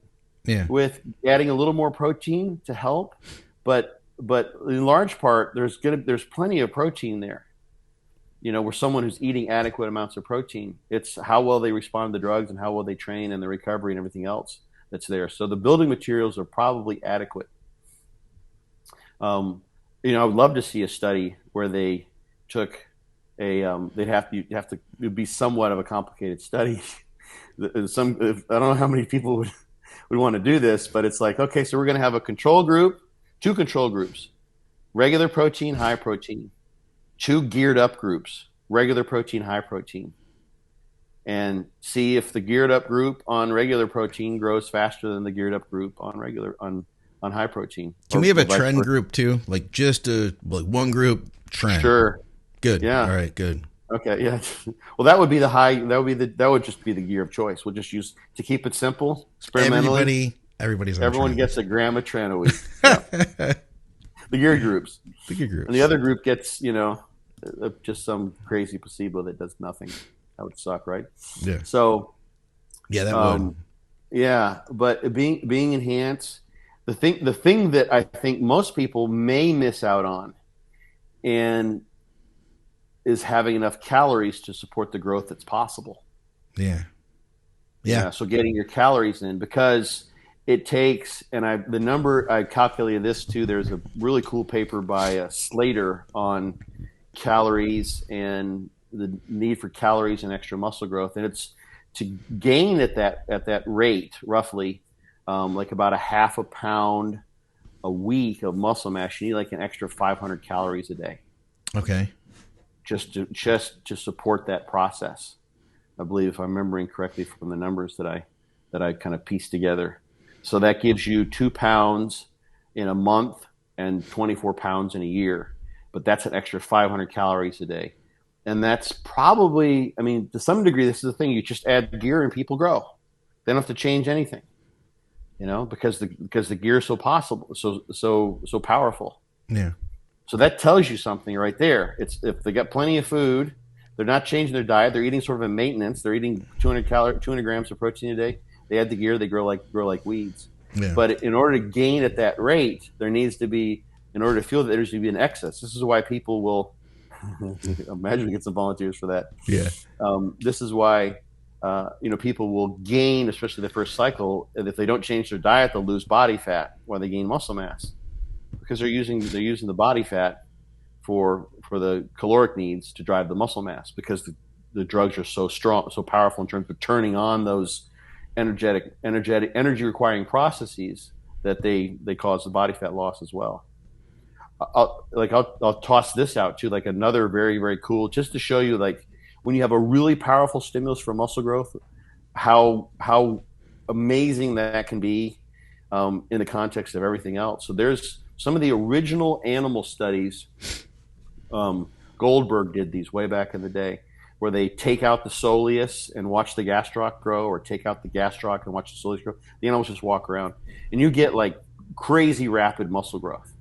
with adding a little more protein to help, but in large part, there's plenty of protein there. Where someone who's eating adequate amounts of protein, it's how well they respond to the drugs and how well they train and the recovery and everything else that's there. So the building materials are probably adequate. I would love to see a study where they took it'd have to be somewhat of a complicated study. I don't know how many people would want to do this, but it's like, okay, so we're going to have a control group, 2 control groups, regular protein, high protein, 2 geared up groups, regular protein, high protein, and see if the geared up group on regular protein grows faster than the geared up group on high protein. Can we have a trend group too? Like just one group trend? Sure. Good. Yeah. All right. Good. Okay. Yeah. Well, that would be that would just be the gear of choice. We'll just use, to keep it simple, experimentally. Everyone gets a gram of tren a week. Yeah. The gear groups. The gear groups. And the other group gets, just some crazy placebo that does nothing. That would suck, right? Yeah. So. Yeah, that would. Yeah, but being enhanced. The thing that I think most people may miss out on, and is having enough calories to support the growth that's possible. Yeah. So getting your calories in, because it takes, and I calculated this too. There's a really cool paper by Slater on calories and the need for calories and extra muscle growth, and it's to gain at that rate roughly. Like about a half a pound a week of muscle mass, you need like an extra 500 calories a day. Okay. Just to support that process. I believe, if I'm remembering correctly from the numbers that I kind of pieced together. So that gives you 2 pounds in a month and 24 pounds in a year. But that's an extra 500 calories a day. And that's probably, to some degree, this is the thing. You just add gear and people grow. They don't have to change anything. Because the gear is so powerful. Yeah. So that tells you something right there. It's if they got plenty of food, they're not changing their diet. They're eating sort of a maintenance. They're eating 200 grams of protein a day. They add the gear, they grow like weeds. Yeah. But in order to gain at that rate, there needs to be, in order to feel that, there needs to be an excess. This is why people will. Imagine we get some volunteers for that. Yeah. This is why. People will gain, especially the first cycle, and if they don't change their diet, they'll lose body fat while they gain muscle mass, because they're using the body fat for the caloric needs to drive the muscle mass, because the drugs are so strong, so powerful in terms of turning on those energy requiring processes that they cause the body fat loss as well. I'll toss this out too, like another very, very cool, just to show you, like, when you have a really powerful stimulus for muscle growth, how amazing that can be in the context of everything else. So there's some of the original animal studies. Goldberg did these way back in the day. where they take out the soleus and watch the gastroc grow, or take out the gastroc and watch the soleus grow. The animals just walk around, and you get like crazy rapid muscle growth,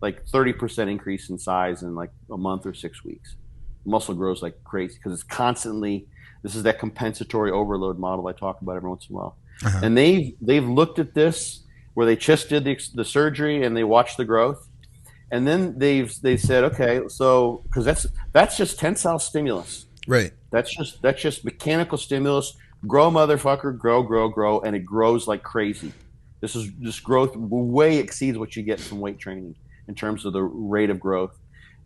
like 30% increase in size in like a month or 6 weeks. Muscle grows like crazy because it's constantly. This is that compensatory overload model I talk about every once in a while. Uh-huh. And they've looked at this where they just did the surgery and they watched the growth, and then they said, okay, so because that's just tensile stimulus, right? That's just mechanical stimulus. Grow, motherfucker, grow, and it grows like crazy. This growth way exceeds what you get from weight training in terms of the rate of growth.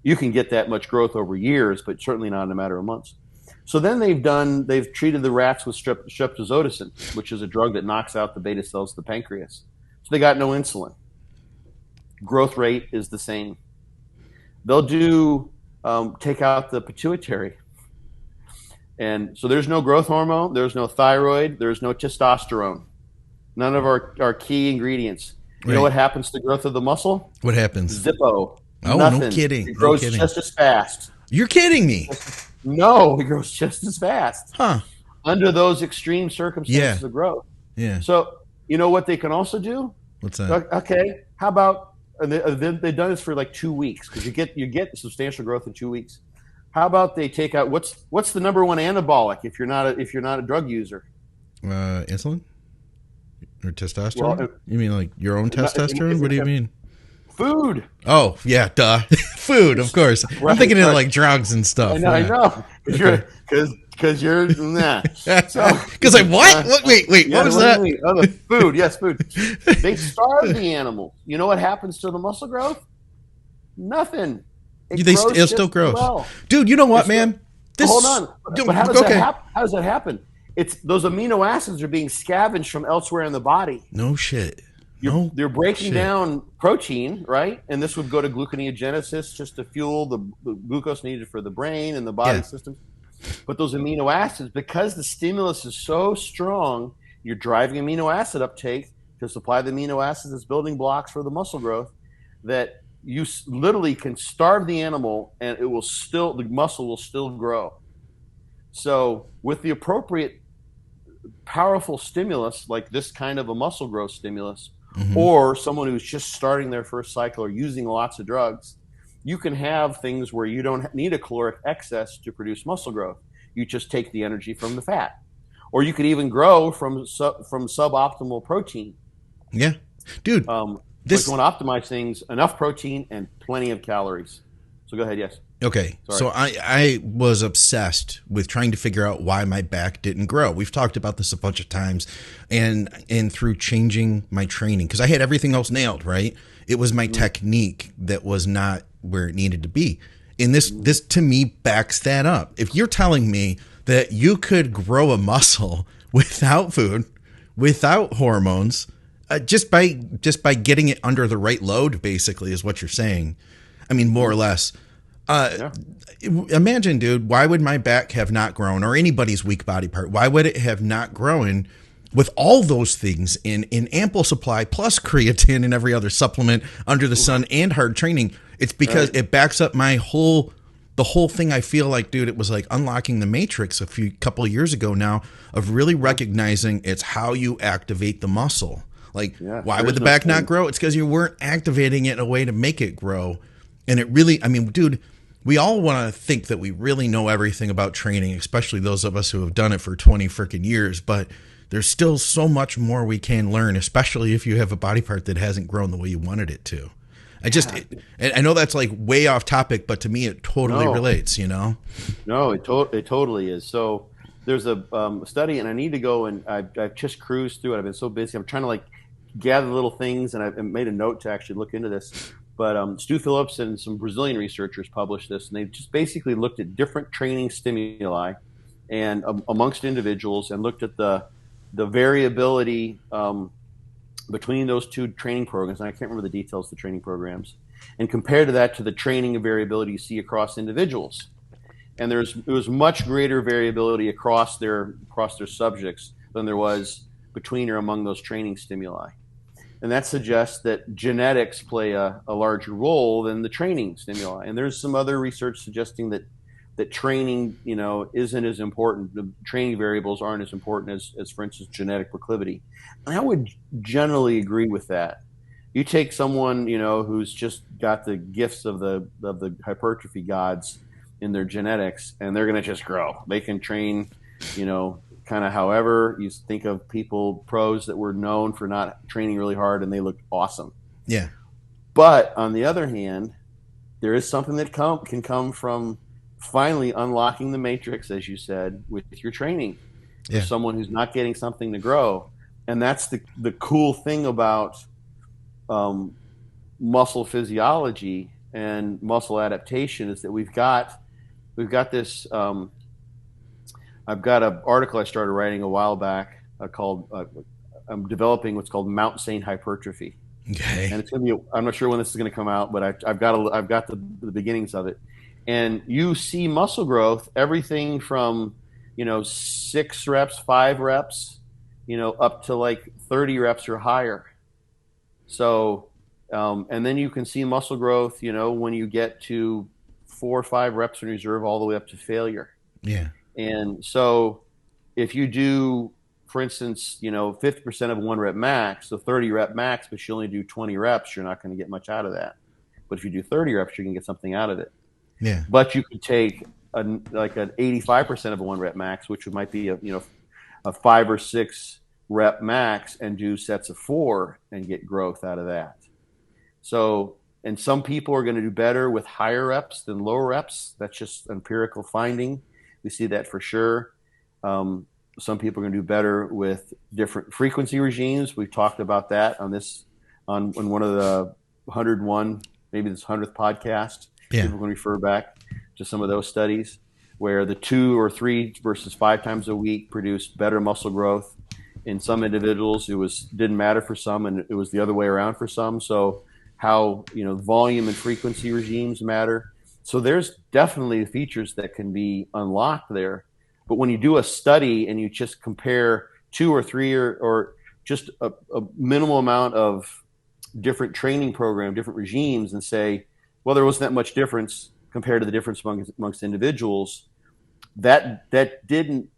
You can get that much growth over years, but certainly not in a matter of months. So then they've treated the rats with streptozotocin, which is a drug that knocks out the beta cells of the pancreas. So they got no insulin. Growth rate is the same. They'll take out the pituitary. And so there's no growth hormone, there's no thyroid, there's no testosterone. None of our key ingredients. You know what happens to the growth of the muscle? What happens? Zippo. Oh, Nothing. no kidding. It grows just as fast. You're kidding me. No, it grows just as fast. Huh. Under those extreme circumstances of growth. Yeah. So, you know what they can also do? What's that? Okay, how about they've done this for like 2 weeks, because you get substantial growth in 2 weeks. How about they take out what's the number one anabolic if you're not a drug user? Insulin or testosterone? Well, you mean like your own testosterone? What do you mean? Food. Oh yeah, duh. Food, of course. Right, I'm thinking of like drugs and stuff. I know. Because you're nah. Because like what? Wait. What was that? Food. Yes, food. They starve the animal. You know what happens to the muscle growth? Nothing. It still grows. Well. Dude, you know what, man? Hold on. But how does that happen? It's those amino acids are being scavenged from elsewhere in the body. No shit. They're breaking down protein, right? And this would go to gluconeogenesis just to fuel the glucose needed for the brain and the body system. But those amino acids, because the stimulus is so strong, you're driving amino acid uptake to supply the amino acids as building blocks for the muscle growth, that you literally can starve the animal and the muscle will still grow. So with the appropriate powerful stimulus, like this kind of a muscle growth stimulus, or someone who's just starting their first cycle or using lots of drugs, you can have things where you don't need a caloric excess to produce muscle growth. You just take the energy from the fat. Or you could even grow from suboptimal protein. Yeah. Dude. If you want to optimize things, enough protein and plenty of calories. So go ahead, yes. Okay, sorry. So I was obsessed with trying to figure out why my back didn't grow. We've talked about this a bunch of times, and through changing my training, because I had everything else nailed, right? It was my technique that was not where it needed to be. And this to me backs that up. If you're telling me that you could grow a muscle without food, without hormones, just by getting it under the right load, basically, is what you're saying. I mean, more or less. Imagine, dude, why would my back have not grown, or anybody's weak body part? Why would it have not grown with all those things in ample supply, plus creatine and every other supplement under the sun and hard training? It's because it backs up the whole thing. I feel like, dude, it was like unlocking the matrix a couple of years ago now, of really recognizing it's how you activate the muscle. Like, why would the back not grow? It's because you weren't activating it in a way to make it grow. And it really, I mean, dude, we all want to think that we really know everything about training, especially those of us who have done it for 20 freaking years. But there's still so much more we can learn, especially if you have a body part that hasn't grown the way you wanted it to. I know that's like way off topic, but to me, it totally relates, you know? No, it totally is. So there's a study, and I need to go, and I've just cruised through it. I've been so busy. I'm trying to like gather little things, and I've made a note to actually look into this. But Stu Phillips and some Brazilian researchers published this, and they just basically looked at different training stimuli and amongst individuals, and looked at the variability between those two training programs. And I can't remember the details of the training programs, and compared that to the training and variability you see across individuals. And there was much greater variability across their subjects than there was between or among those training stimuli. And that suggests that genetics play a larger role than the training stimuli. And there's some other research suggesting that that training, isn't as important. The training variables aren't as important as for instance, genetic proclivity. And I would generally agree with that. You take someone, who's just got the gifts of the hypertrophy gods in their genetics, and they're going to just grow. They can train, kind of however. You think of pros that were known for not training really hard, and they looked awesome. Yeah. But on the other hand, there is something that can come from finally unlocking the matrix, as you said, with your training. For someone who's not getting something to grow. And that's the cool thing about muscle physiology and muscle adaptation, is that we've got this. I've got an article I started writing a while back called I'm developing what's called Mount Saint hypertrophy. Okay. And it's going to be, I'm not sure when this is going to come out, but I've got the beginnings of it. And you see muscle growth, everything from, 6 reps, 5 reps, up to like 30 reps or higher. So, and then you can see muscle growth, when you get to 4 or 5 reps in reserve all the way up to failure. Yeah. And so if you do, for instance, 50% of a 1 rep max, so 30 rep max, but you only do 20 reps, you're not going to get much out of that. But if you do 30 reps, you can get something out of it. Yeah. But you could take like an 85% of a 1 rep max, which might be a 5 or 6 rep max, and do sets of 4 and get growth out of that. So, and some people are going to do better with higher reps than lower reps. That's just empirical finding. We see that for sure. Some people are going to do better with different frequency regimes. We've talked about that on one of the 101, maybe this 100th podcast. Yeah. People can refer back to some of those studies where the 2 or 3 versus 5 times a week produced better muscle growth. In some individuals, didn't matter for some, and it was the other way around for some. So how, volume and frequency regimes matter. So there's definitely features that can be unlocked there. But when you do a study and you just compare 2 or 3 or just a minimal amount of different training program, different regimes, and say, well, there wasn't that much difference compared to the difference amongst individuals, that didn't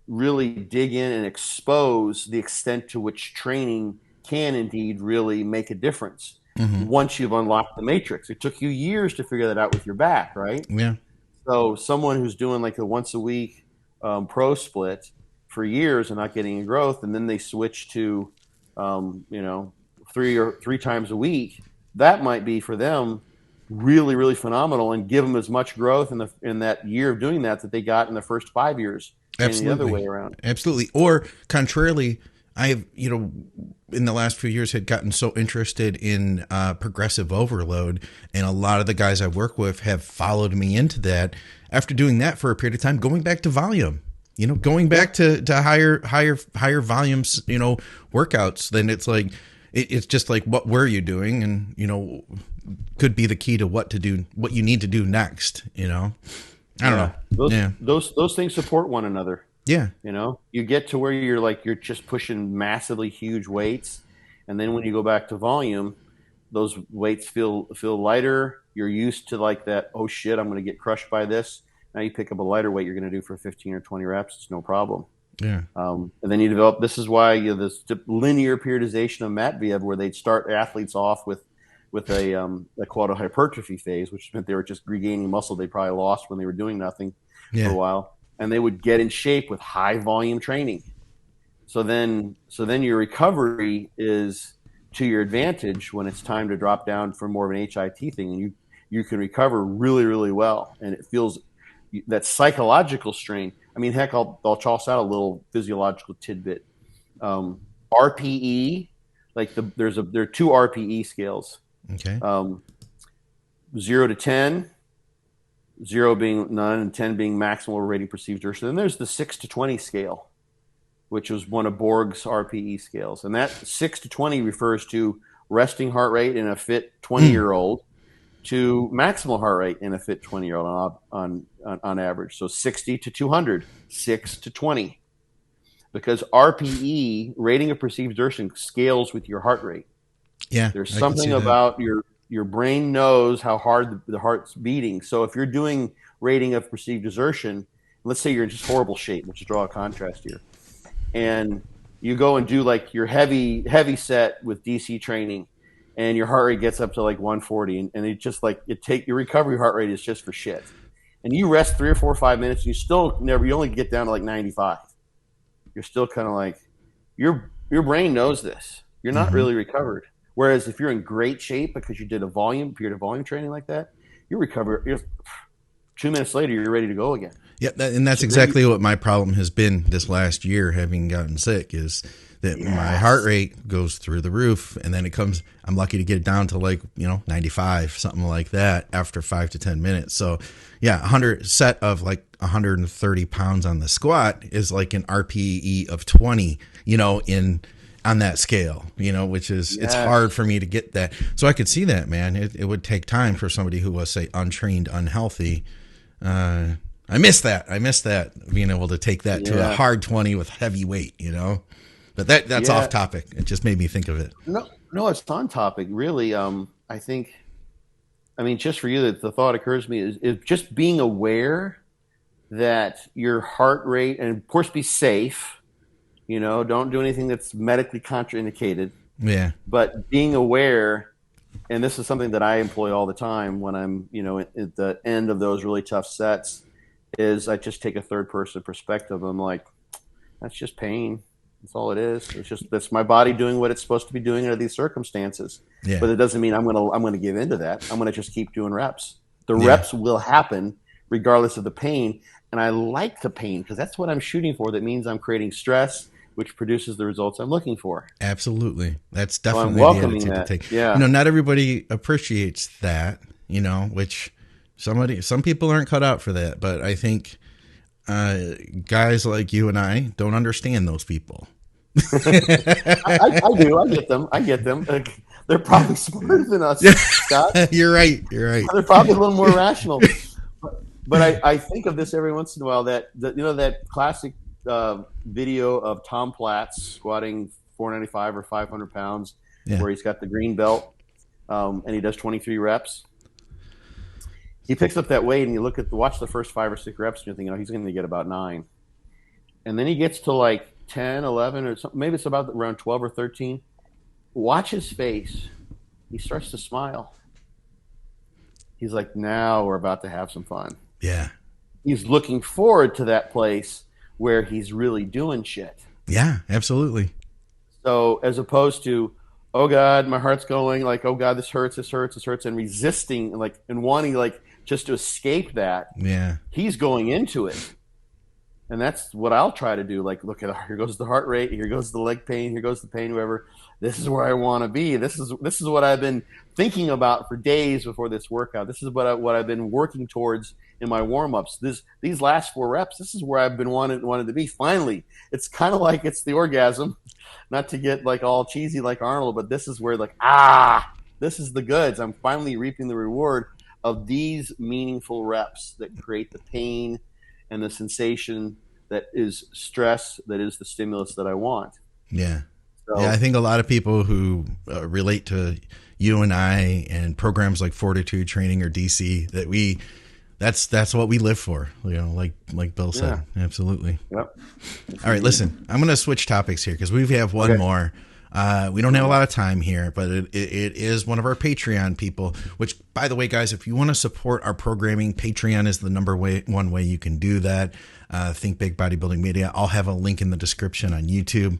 really dig in and expose the extent to which training can indeed really make a difference. Mm-hmm. Once you've unlocked the matrix. It took you years to figure that out with your back, right? Yeah. So someone who's doing like a once a week pro split for years and not getting any growth, and then they switch to 3 times a week, that might be for them really, really phenomenal, and give them as much growth in that year of doing that they got in the first 5 years. Absolutely. And the other way around. Absolutely. Or contrarily, I have, in the last few years had gotten so interested in progressive overload, and a lot of the guys I work with have followed me into that after doing that for a period of time, going back to volume, going back to higher volumes, workouts. Then it's like, it's just like, what were you doing? And, could be the key to what to do, what you need to do next, I don't know. Those things support one another. Yeah. You get to where you're just pushing massively huge weights. And then when you go back to volume, those weights feel lighter. You're used to like that, oh shit, I'm going to get crushed by this. Now you pick up a lighter weight you're going to do for 15 or 20 reps. It's no problem. Yeah. And then you develop, this is why this linear periodization of Matveev, where they'd start athletes off with a quote a hypertrophy phase, which meant they were just regaining muscle they probably lost when they were doing nothing for a while. And they would get in shape with high volume training. So then your recovery is to your advantage when it's time to drop down for more of an HIT thing, and you can recover really, really well. And it feels that psychological strain. I mean, heck, I'll toss out a little physiological tidbit. RPE, like there are 2 RPE scales. Okay. 0 to 10. 0 being none and 10 being maximal rating perceived inertia. Then there's the 6 to 20 scale, which was one of Borg's RPE scales. And that 6 to 20 refers to resting heart rate in a fit 20-year-old to maximal heart rate in a fit 20-year-old on average. So 60 to 200, 6 to 20. Because RPE, rating of perceived inertia, scales with your heart rate. Yeah. There's something about your brain knows how hard the heart's beating. So if you're doing rating of perceived desertion. Let's say you're in just horrible shape. Let's just draw a contrast here. And you go and do like your heavy set with DC training, and your heart rate gets up to like 140, and it just like your recovery heart rate is just for shit. And you rest 3 or 4 or 5 minutes, and you only get down to like 95. You're still kind of like, your brain knows this. You're not really recovered. Whereas if you're in great shape because you did a period of volume training like that, you recover. 2 minutes later, you're ready to go again. Yeah, and that's exactly what my problem has been this last year, having gotten sick, is that my heart rate goes through the roof, and then I'm lucky to get it down to like, 95, something like that, after 5 to 10 minutes. So yeah, 100 set of like 130 pounds on the squat is like an RPE of 20, on that scale, which is, it's hard for me to get that. So I could see that, man. It would take time for somebody who was, say, untrained, unhealthy. I miss that, being able to take that to a hard 20 with heavy weight, but that's off topic. It just made me think of it. No, it's on topic, really. Just for you, the thought occurs to me is just being aware that your heart rate, and of course be safe, don't do anything that's medically contraindicated. Yeah. But being aware, and this is something that I employ all the time when I'm, at the end of those really tough sets, is I just take a third person perspective. I'm like, that's just pain. That's all it is. That's my body doing what it's supposed to be doing under these circumstances. Yeah. But it doesn't mean I'm gonna give into that. I'm gonna just keep doing reps. The reps will happen regardless of the pain. And I like the pain because that's what I'm shooting for. That means I'm creating stress, which produces the results I'm looking for. Absolutely. That's definitely the attitude to take. Yeah. Not everybody appreciates that, which some people aren't cut out for that. But I think guys like you and I don't understand those people. I do. I get them. They're probably smarter than us, Scott. You're right. They're probably a little more rational. But I think of this every once in a while, that classic video of Tom Platz squatting 495 or 500 pounds, where he's got the green belt, and he does 23 reps. He picks up that weight, and you watch the first 5 or 6 reps, and you're thinking, he's going to get about 9. And then he gets to like 10, 11, or something. Maybe it's about around 12 or 13. Watch his face. He starts to smile. He's like, now we're about to have some fun. Yeah. He's looking forward to that place where he's really doing shit. Yeah, absolutely. So as opposed to, oh God, my heart's going, like, oh God, this hurts, and resisting, like, and wanting, like, just to escape that. Yeah. He's going into it. And that's what I'll try to do. Like, look at, here goes the heart rate, here goes the leg pain, here goes the pain, whoever. This is where I want to be. This is what I've been thinking about for days before this workout. This is what I've been working towards in my warm-ups. These last 4 reps, this is where I've been wanted to be. Finally, it's kind of like it's the orgasm, not to get like all cheesy like Arnold, but this is where like, this is the goods. I'm finally reaping the reward of these meaningful reps that create the pain and the sensation that is stress, that is the stimulus that I want. Yeah. So, I think a lot of people who relate to you and I and programs like Fortitude Training or DC, that's what we live for, like Bill said. Yeah. Absolutely. Yep. All right, listen, I'm going to switch topics here because we have one more. We don't have a lot of time here, but it is one of our Patreon people, which, by the way, guys, if you want to support our programming, Patreon is the one way you can do that. Think Big Bodybuilding Media. I'll have a link in the description on YouTube.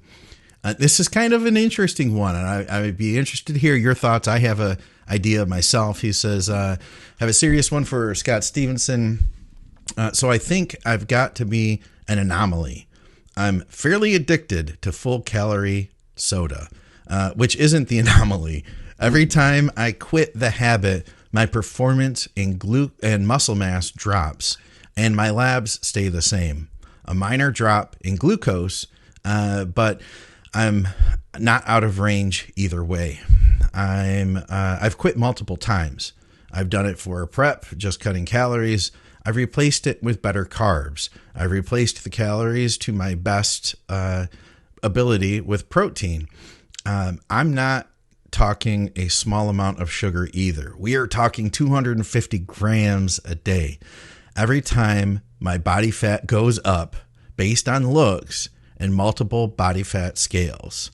This is kind of an interesting one, and I would be interested to hear your thoughts. I have an idea myself. He says, have a serious one for Scott Stevenson. So I think I've got to be an anomaly. I'm fairly addicted to full-calorie soda, which isn't the anomaly. Every time I quit the habit, my performance in and muscle mass drops, and my labs stay the same. A minor drop in glucose, but I'm not out of range either way. I've quit multiple times. I've done it for prep, just cutting calories. I've replaced it with better carbs. I've replaced the calories to my best ability with protein. I'm not talking a small amount of sugar either. We are talking 250 grams a day. Every time my body fat goes up based on looks and multiple body fat scales.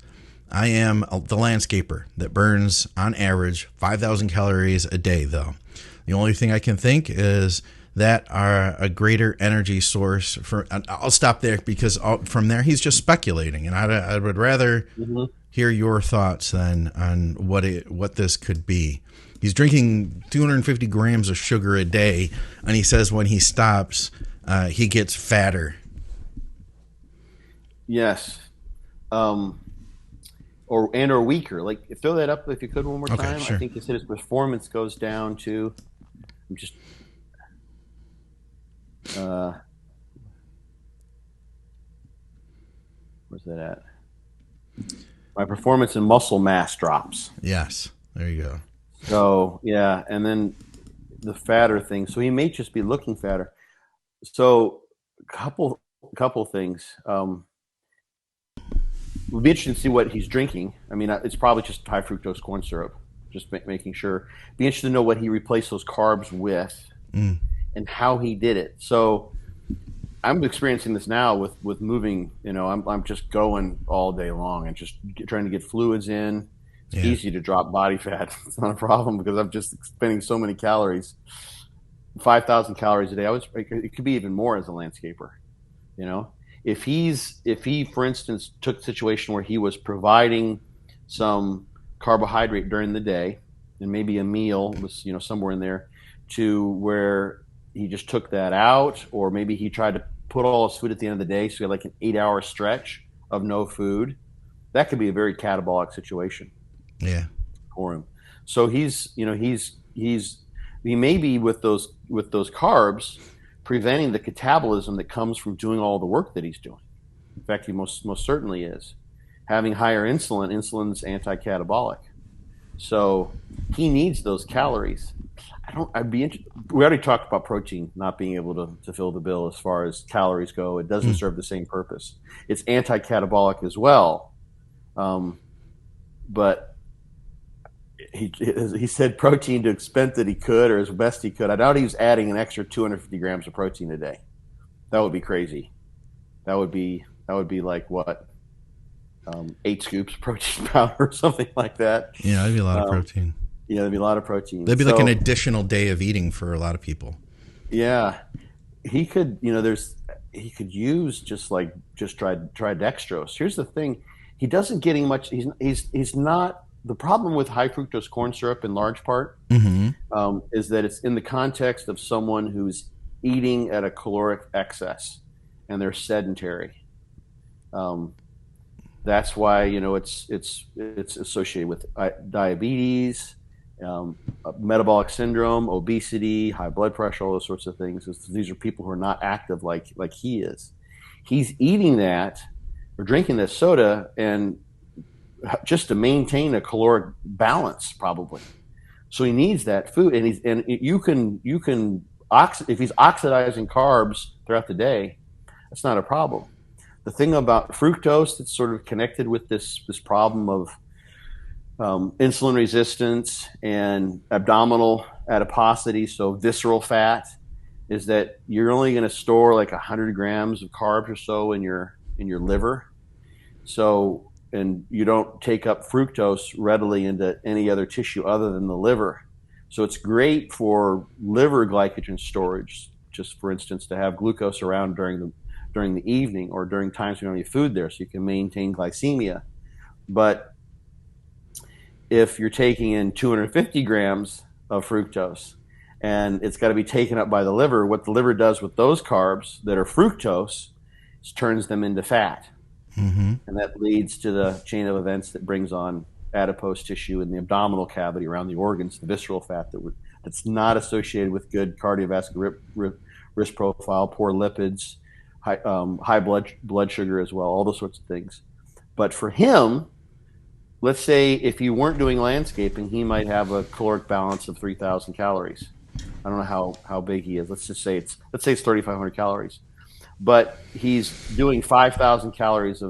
I am the landscaper that burns on average 5,000 calories a day, though. The only thing I can think is that are a greater energy source for. I'll stop there because from there he's just speculating, and I would rather hear your thoughts then on what this could be. He's drinking 250 grams of sugar a day, and he says when he stops, he gets fatter. Yes. Or weaker. Like, fill that up if you could one more time. Sure. I think you said his performance goes down to. I'm just. Where's that at? My performance and muscle mass drops. Yes, there you go. So yeah, and then the fatter thing. So he may just be looking fatter. So couple things. It would be interesting to see what he's drinking. I mean, it's probably just high fructose corn syrup. Just making sure. Be interested to know what he replaced those carbs with, and how he did it. So I'm experiencing this now with moving. You know, I'm just going all day long and just trying to get fluids in. It's easy to drop body fat. It's not a problem because I'm just spending so many calories. 5,000 calories a day. It could be even more as a landscaper. You know, if he, for instance, took a situation where he was providing some carbohydrate during the day, and maybe a meal was, you know, somewhere in there, to where he just took that out, or maybe he tried to put all his food at the end of the day, so he had like an 8-hour stretch of no food. That could be a very catabolic situation. Yeah, for him. So he may be with those carbs preventing the catabolism that comes from doing all the work that he's doing. In fact, he most certainly is. Having higher insulin's anti-catabolic. So he needs those calories. We already talked about protein not being able to fill the bill as far as calories go. It doesn't serve the same purpose. It's anti-catabolic as well. But he said protein to the extent that he could, or as best he could. I doubt he was adding an extra 250 grams of protein a day. That would be crazy. That would be like what? 8 scoops of protein powder or something like that. Yeah, that'd be a lot of protein. Yeah, that'd be a lot of protein. That'd be like an additional day of eating for a lot of people. Yeah, he could. You know, he could use just try dextrose. Here's the thing: he doesn't getting much. He's not. The problem with high fructose corn syrup, in large part, is that it's in the context of someone who's eating at a caloric excess, and they're sedentary. That's why, you know, it's associated with diabetes, metabolic syndrome, obesity, high blood pressure, all those sorts of things. These are people who are not active like he is. He's eating that or drinking this soda and just to maintain a caloric balance, probably. So he needs that food, and you can if he's oxidizing carbs throughout the day, that's not a problem. The thing about fructose that's sort of connected with this problem of insulin resistance and abdominal adiposity, so visceral fat, is that you're only going to store like 100 grams of carbs or so in your liver. So, and you don't take up fructose readily into any other tissue other than the liver. So it's great for liver glycogen storage, just for instance, to have glucose around during the evening or during times when you don't have any food there, so you can maintain glycemia. But if you're taking in 250 grams of fructose and it's got to be taken up by the liver, what the liver does with those carbs that are fructose is turns them into fat. And that leads to the chain of events that brings on adipose tissue in the abdominal cavity around the organs, the visceral fat that's not associated with good cardiovascular risk profile, poor lipids, high blood sugar as well, all those sorts of things. But for him, let's say if he weren't doing landscaping, he might have a caloric balance of 3,000 calories. I don't know how big he is. Let's say it's 3,500 calories. But he's doing 5,000 calories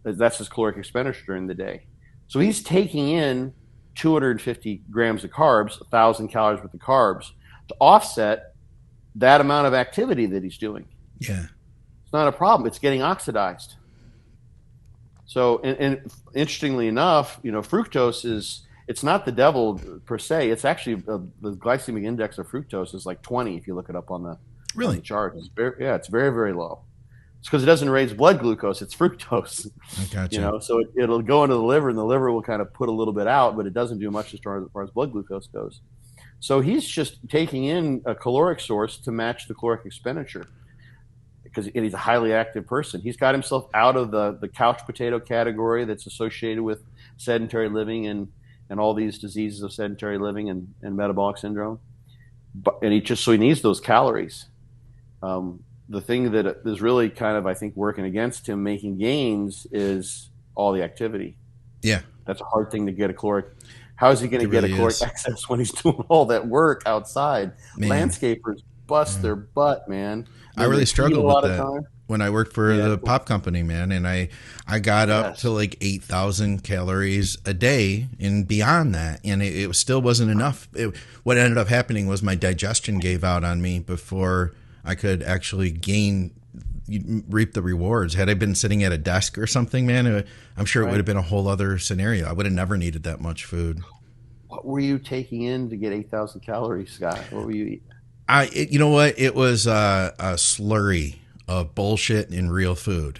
that's his caloric expenditure during the day. So he's taking in 250 grams of carbs, 1,000 calories worth of carbs, to offset that amount of activity that he's doing. Yeah. It's not a problem. It's getting oxidized. So, and interestingly enough, fructose it's not the devil per se. It's actually the glycemic index of fructose is like 20 if you look it up on the chart. It's very, very low. It's because it doesn't raise blood glucose. It's fructose. I gotcha. So it'll go into the liver, and the liver will kind of put a little bit out, but it doesn't do much as far as blood glucose goes. So he's just taking in a caloric source to match the caloric expenditure, because he's a highly active person. He's got himself out of the couch potato category that's associated with sedentary living and all these diseases of sedentary living and metabolic syndrome. And he needs those calories. The thing that is really kind of, I think, working against him making gains is all the activity. Yeah. That's a hard thing to get a caloric. How is he going to get a caloric excess when he's doing all that work outside? Man. Landscapers bust their butt, man. I really struggled with that when I worked for the pop company, man. And I got up to like 8,000 calories a day and beyond that. And it still wasn't enough. What ended up happening was my digestion gave out on me before I could actually reap the rewards. Had I been sitting at a desk or something, man, I'm sure it would have been a whole other scenario. I would have never needed that much food. What were you taking in to get 8,000 calories, Scott? What were you eating? You know what? It was a slurry of bullshit and real food.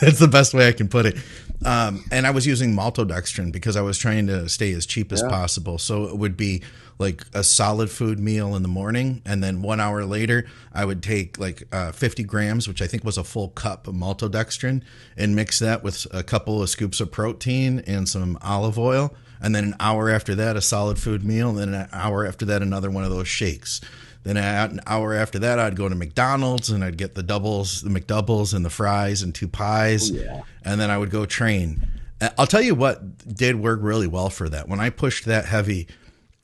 That's the best way I can put it. And I was using maltodextrin because I was trying to stay as cheap as possible. So it would be like a solid food meal in the morning, and then 1 hour later, I would take like 50 grams, which I think was a full cup of maltodextrin, and mix that with a couple of scoops of protein and some olive oil. And then an hour after that, a solid food meal. And then an hour after that, another one of those shakes. Then an hour after that, I'd go to McDonald's and I'd get the McDoubles and the fries and 2 pies. Oh, yeah. And then I would go train. I'll tell you what did work really well for that. When I pushed that heavy,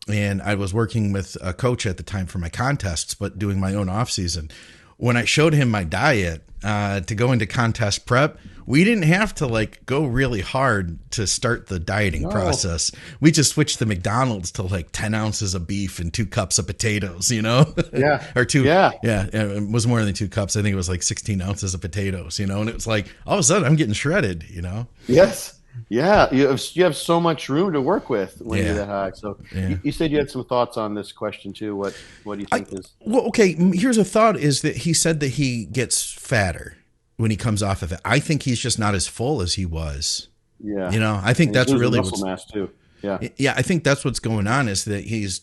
and I was working with a coach at the time for my contests, but doing my own off season. When I showed him my diet to go into contest prep, we didn't have to like go really hard to start the dieting process. We just switched the McDonald's to like 10 ounces of beef and 2 cups of potatoes, Yeah. Or 2. Yeah. It was more than 2 cups. I think it was like 16 ounces of potatoes, and it was like, all of a sudden I'm getting shredded, Yes. Yeah. You have so much room to work with when you're that high. So you said you had some thoughts on this question too. What do you think is? Well, okay. Here's a thought is that he said that he gets fatter when he comes off of it. I think he's just not as full as he was. Yeah. I think that's really muscle mass too. Yeah. Yeah. I think that's what's going on is that he's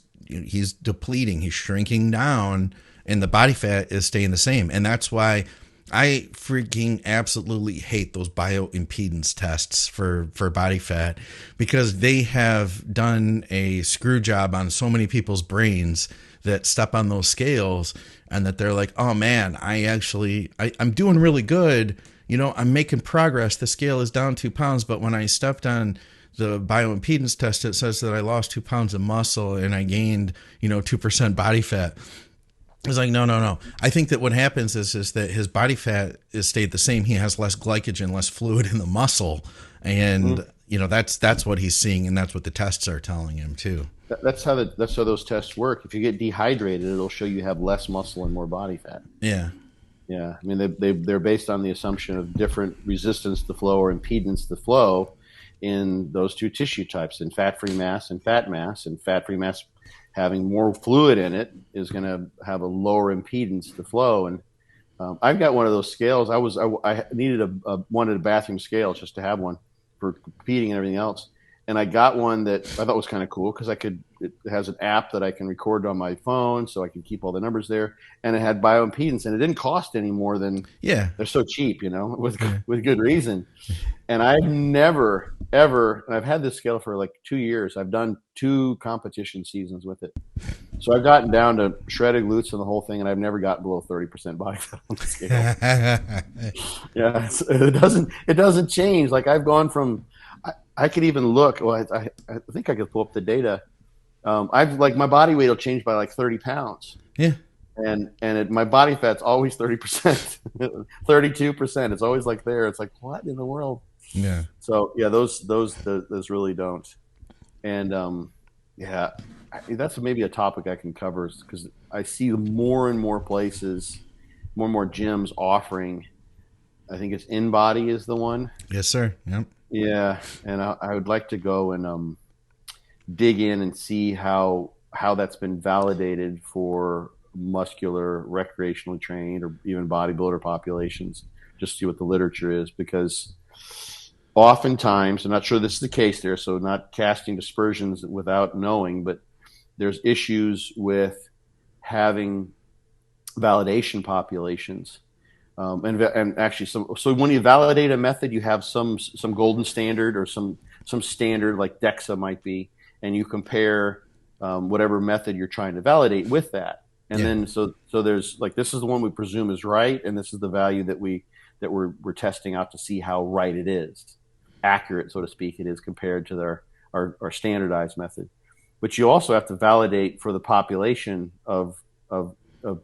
depleting, he's shrinking down, and the body fat is staying the same. And that's why I freaking absolutely hate those bioimpedance tests for body fat, because they have done a screw job on so many people's brains that step on those scales, and that they're like, oh man, I'm doing really good. I'm making progress. The scale is down 2 pounds, but when I stepped on the bioimpedance test, it says that I lost 2 pounds of muscle and I gained, 2% body fat. It's like, no. I think that what happens is that his body fat is stayed the same. He has less glycogen, less fluid in the muscle. And, that's what he's seeing. And that's what the tests are telling him too. That's how those tests work. If you get dehydrated, it'll show you have less muscle and more body fat. Yeah. Yeah. I mean, they're based on the assumption of different resistance to flow or impedance to flow in those 2 tissue types, in fat-free mass and fat mass. And fat-free mass having more fluid in it is going to have a lower impedance to flow. And I've got one of those scales. I wanted a bathroom scale just to have one for competing and everything else. And I got one that I thought was kind of cool because it has an app that I can record on my phone, so I can keep all the numbers there. And it had bioimpedance, and it didn't cost any more than they're so cheap, with good reason. And I've never ever, and I've had this scale for like 2 years. I've done 2 competition seasons with it, so I've gotten down to shredded glutes and the whole thing, and I've never gotten below 30% body fat on the scale. Yeah, it doesn't change. Like I've gone from. I could even look. Well, I think I could pull up the data. My body weight will change by like 30 pounds. Yeah. And my body fat's always 30%, 32%. It's always like there. It's like, what in the world? Yeah. So yeah, those really don't. And Yeah, that's maybe a topic I can cover because I see more and more places, more and more gyms offering. I think it's InBody is the one. Yes, sir. Yep. Yeah, and I would like to go and dig in and see how that's been validated for muscular, recreationally trained, or even bodybuilder populations. Just see what the literature is, because oftentimes, I'm not sure this is the case there, so not casting dispersions without knowing, but there's issues with having validation populations. And actually, so when you validate a method, you have some golden standard or some standard like DEXA might be, and you compare whatever method you're trying to validate with that. And Yeah. then so there's like, this is the one we presume is right, and this is the value that we're testing out to see how right it is, accurate, so to speak, it is compared to our standardized method. But you also have to validate for the population of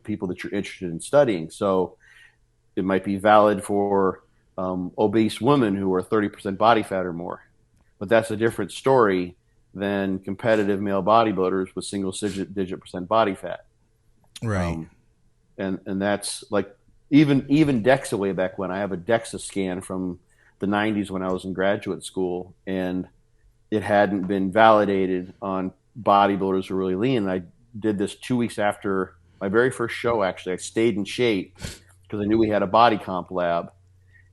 people that you're interested in studying. So it might be valid for obese women who are 30% body fat or more, but that's a different story than competitive male bodybuilders with single digit percent body fat. Right. Um, and that's like even DEXA way back when. I have a DEXA scan from the 90s when I was in graduate school, and it hadn't been validated on bodybuilders who are really lean. And I did this 2 weeks after my very first show. Actually, I stayed in shape because I knew we had a body comp lab,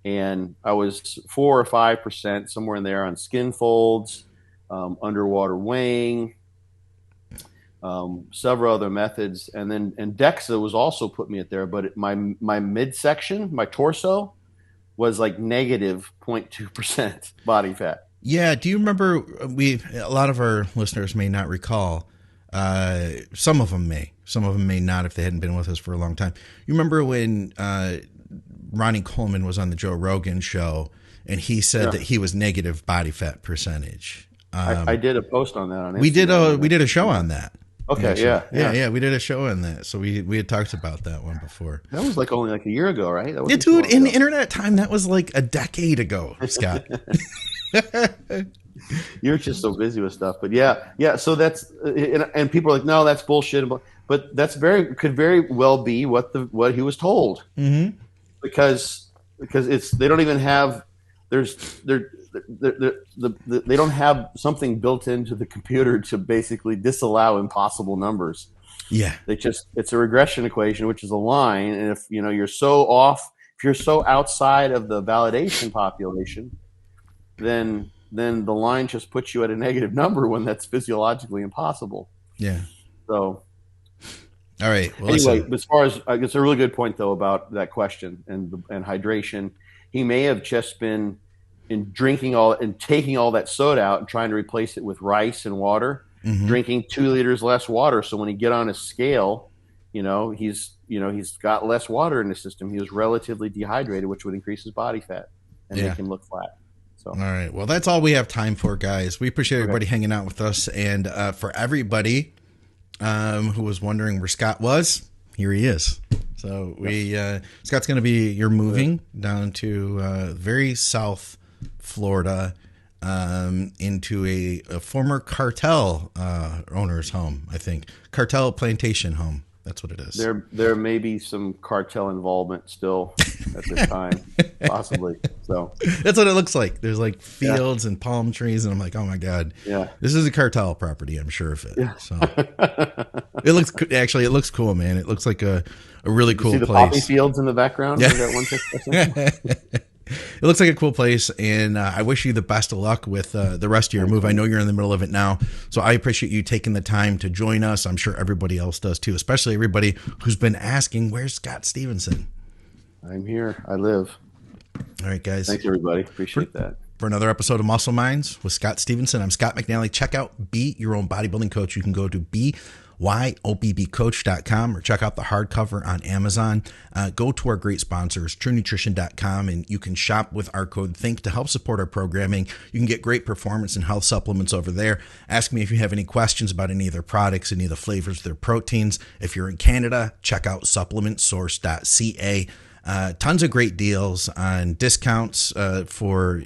and I was 4 or 5% somewhere in there on skin folds, underwater weighing, several other methods, and DEXA was also put me at there. But my midsection, my torso, was like negative 0.2% body fat. Yeah. Do you remember a lot of our listeners may not recall, some of them may not if they hadn't been with us for a long time. You remember when Ronnie Coleman was on the Joe Rogan show and he said that he was negative body fat percentage. I did a post on that on Instagram. We did a show on that. Okay, yeah. We did a show on that. So we had talked about that one before. That was like only like a year ago, right? Yeah, dude, in the internet time, that was like a decade ago, Scott. You're just so busy with stuff, but yeah. So that's and people are like, no, that's bullshit. But that's could very well be what he was told, because they don't even have they don't have something built into the computer to basically disallow impossible numbers. Yeah, it's a regression equation, which is a line, and if you're so off, if you're so outside of the validation population, then the line just puts you at a negative number when that's physiologically impossible. Yeah. So, all right. Well, anyway, listen. as far as it's a really good point though about that question and hydration. He may have just been taking all that soda out and trying to replace it with rice and water, drinking 2 liters less water. So when he get on a scale, he's got less water in his system. He was relatively dehydrated, which would increase his body fat and make him look flat. So. All right. Well, that's all we have time for, guys. We appreciate everybody hanging out with us. And for everybody who was wondering where Scott was, here he is. So Scott's going to be, you're moving down to very South Florida into a former cartel owner's home, I think. Cartel plantation home. That's what it is. There may be some cartel involvement still at this time, possibly. So that's what it looks like. There's like fields and palm trees, and I'm like, oh my god, this is a cartel property. I'm sure of it. Yeah. So it looks cool, man. It looks like a really cool place. See the poppy fields in the background. Yeah. It looks like a cool place, and I wish you the best of luck with the rest of your move. I know you're in the middle of it now, so I appreciate you taking the time to join us. I'm sure everybody else does too, especially everybody who's been asking, where's Scott Stevenson? I'm here. I live. All right, guys. Thanks, everybody. Appreciate that. For another episode of Muscle Minds with Scott Stevenson, I'm Scott McNally. Check out Be Your Own Bodybuilding Coach. You can go to BYOBBcoach.com or check out the hardcover on Amazon. Go to our great sponsors, TrueNutrition.com, and you can shop with our code THINK to help support our programming. You can get great performance and health supplements over there. Ask me if you have any questions about any of their products, any of the flavors of their proteins. If you're in Canada, check out supplementsource.ca. Tons of great deals on discounts for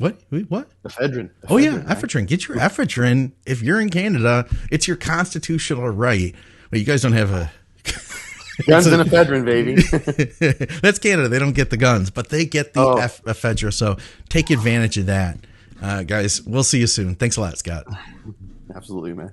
What? What? Ephedrine. Oh yeah, ephedrine. Get your ephedrine. If you're in Canada, it's your constitutional right. Well, you guys don't have a guns and ephedrine, baby. That's Canada. They don't get the guns, but they get the ephedra. So take advantage of that, guys. We'll see you soon. Thanks a lot, Scott. Absolutely, man.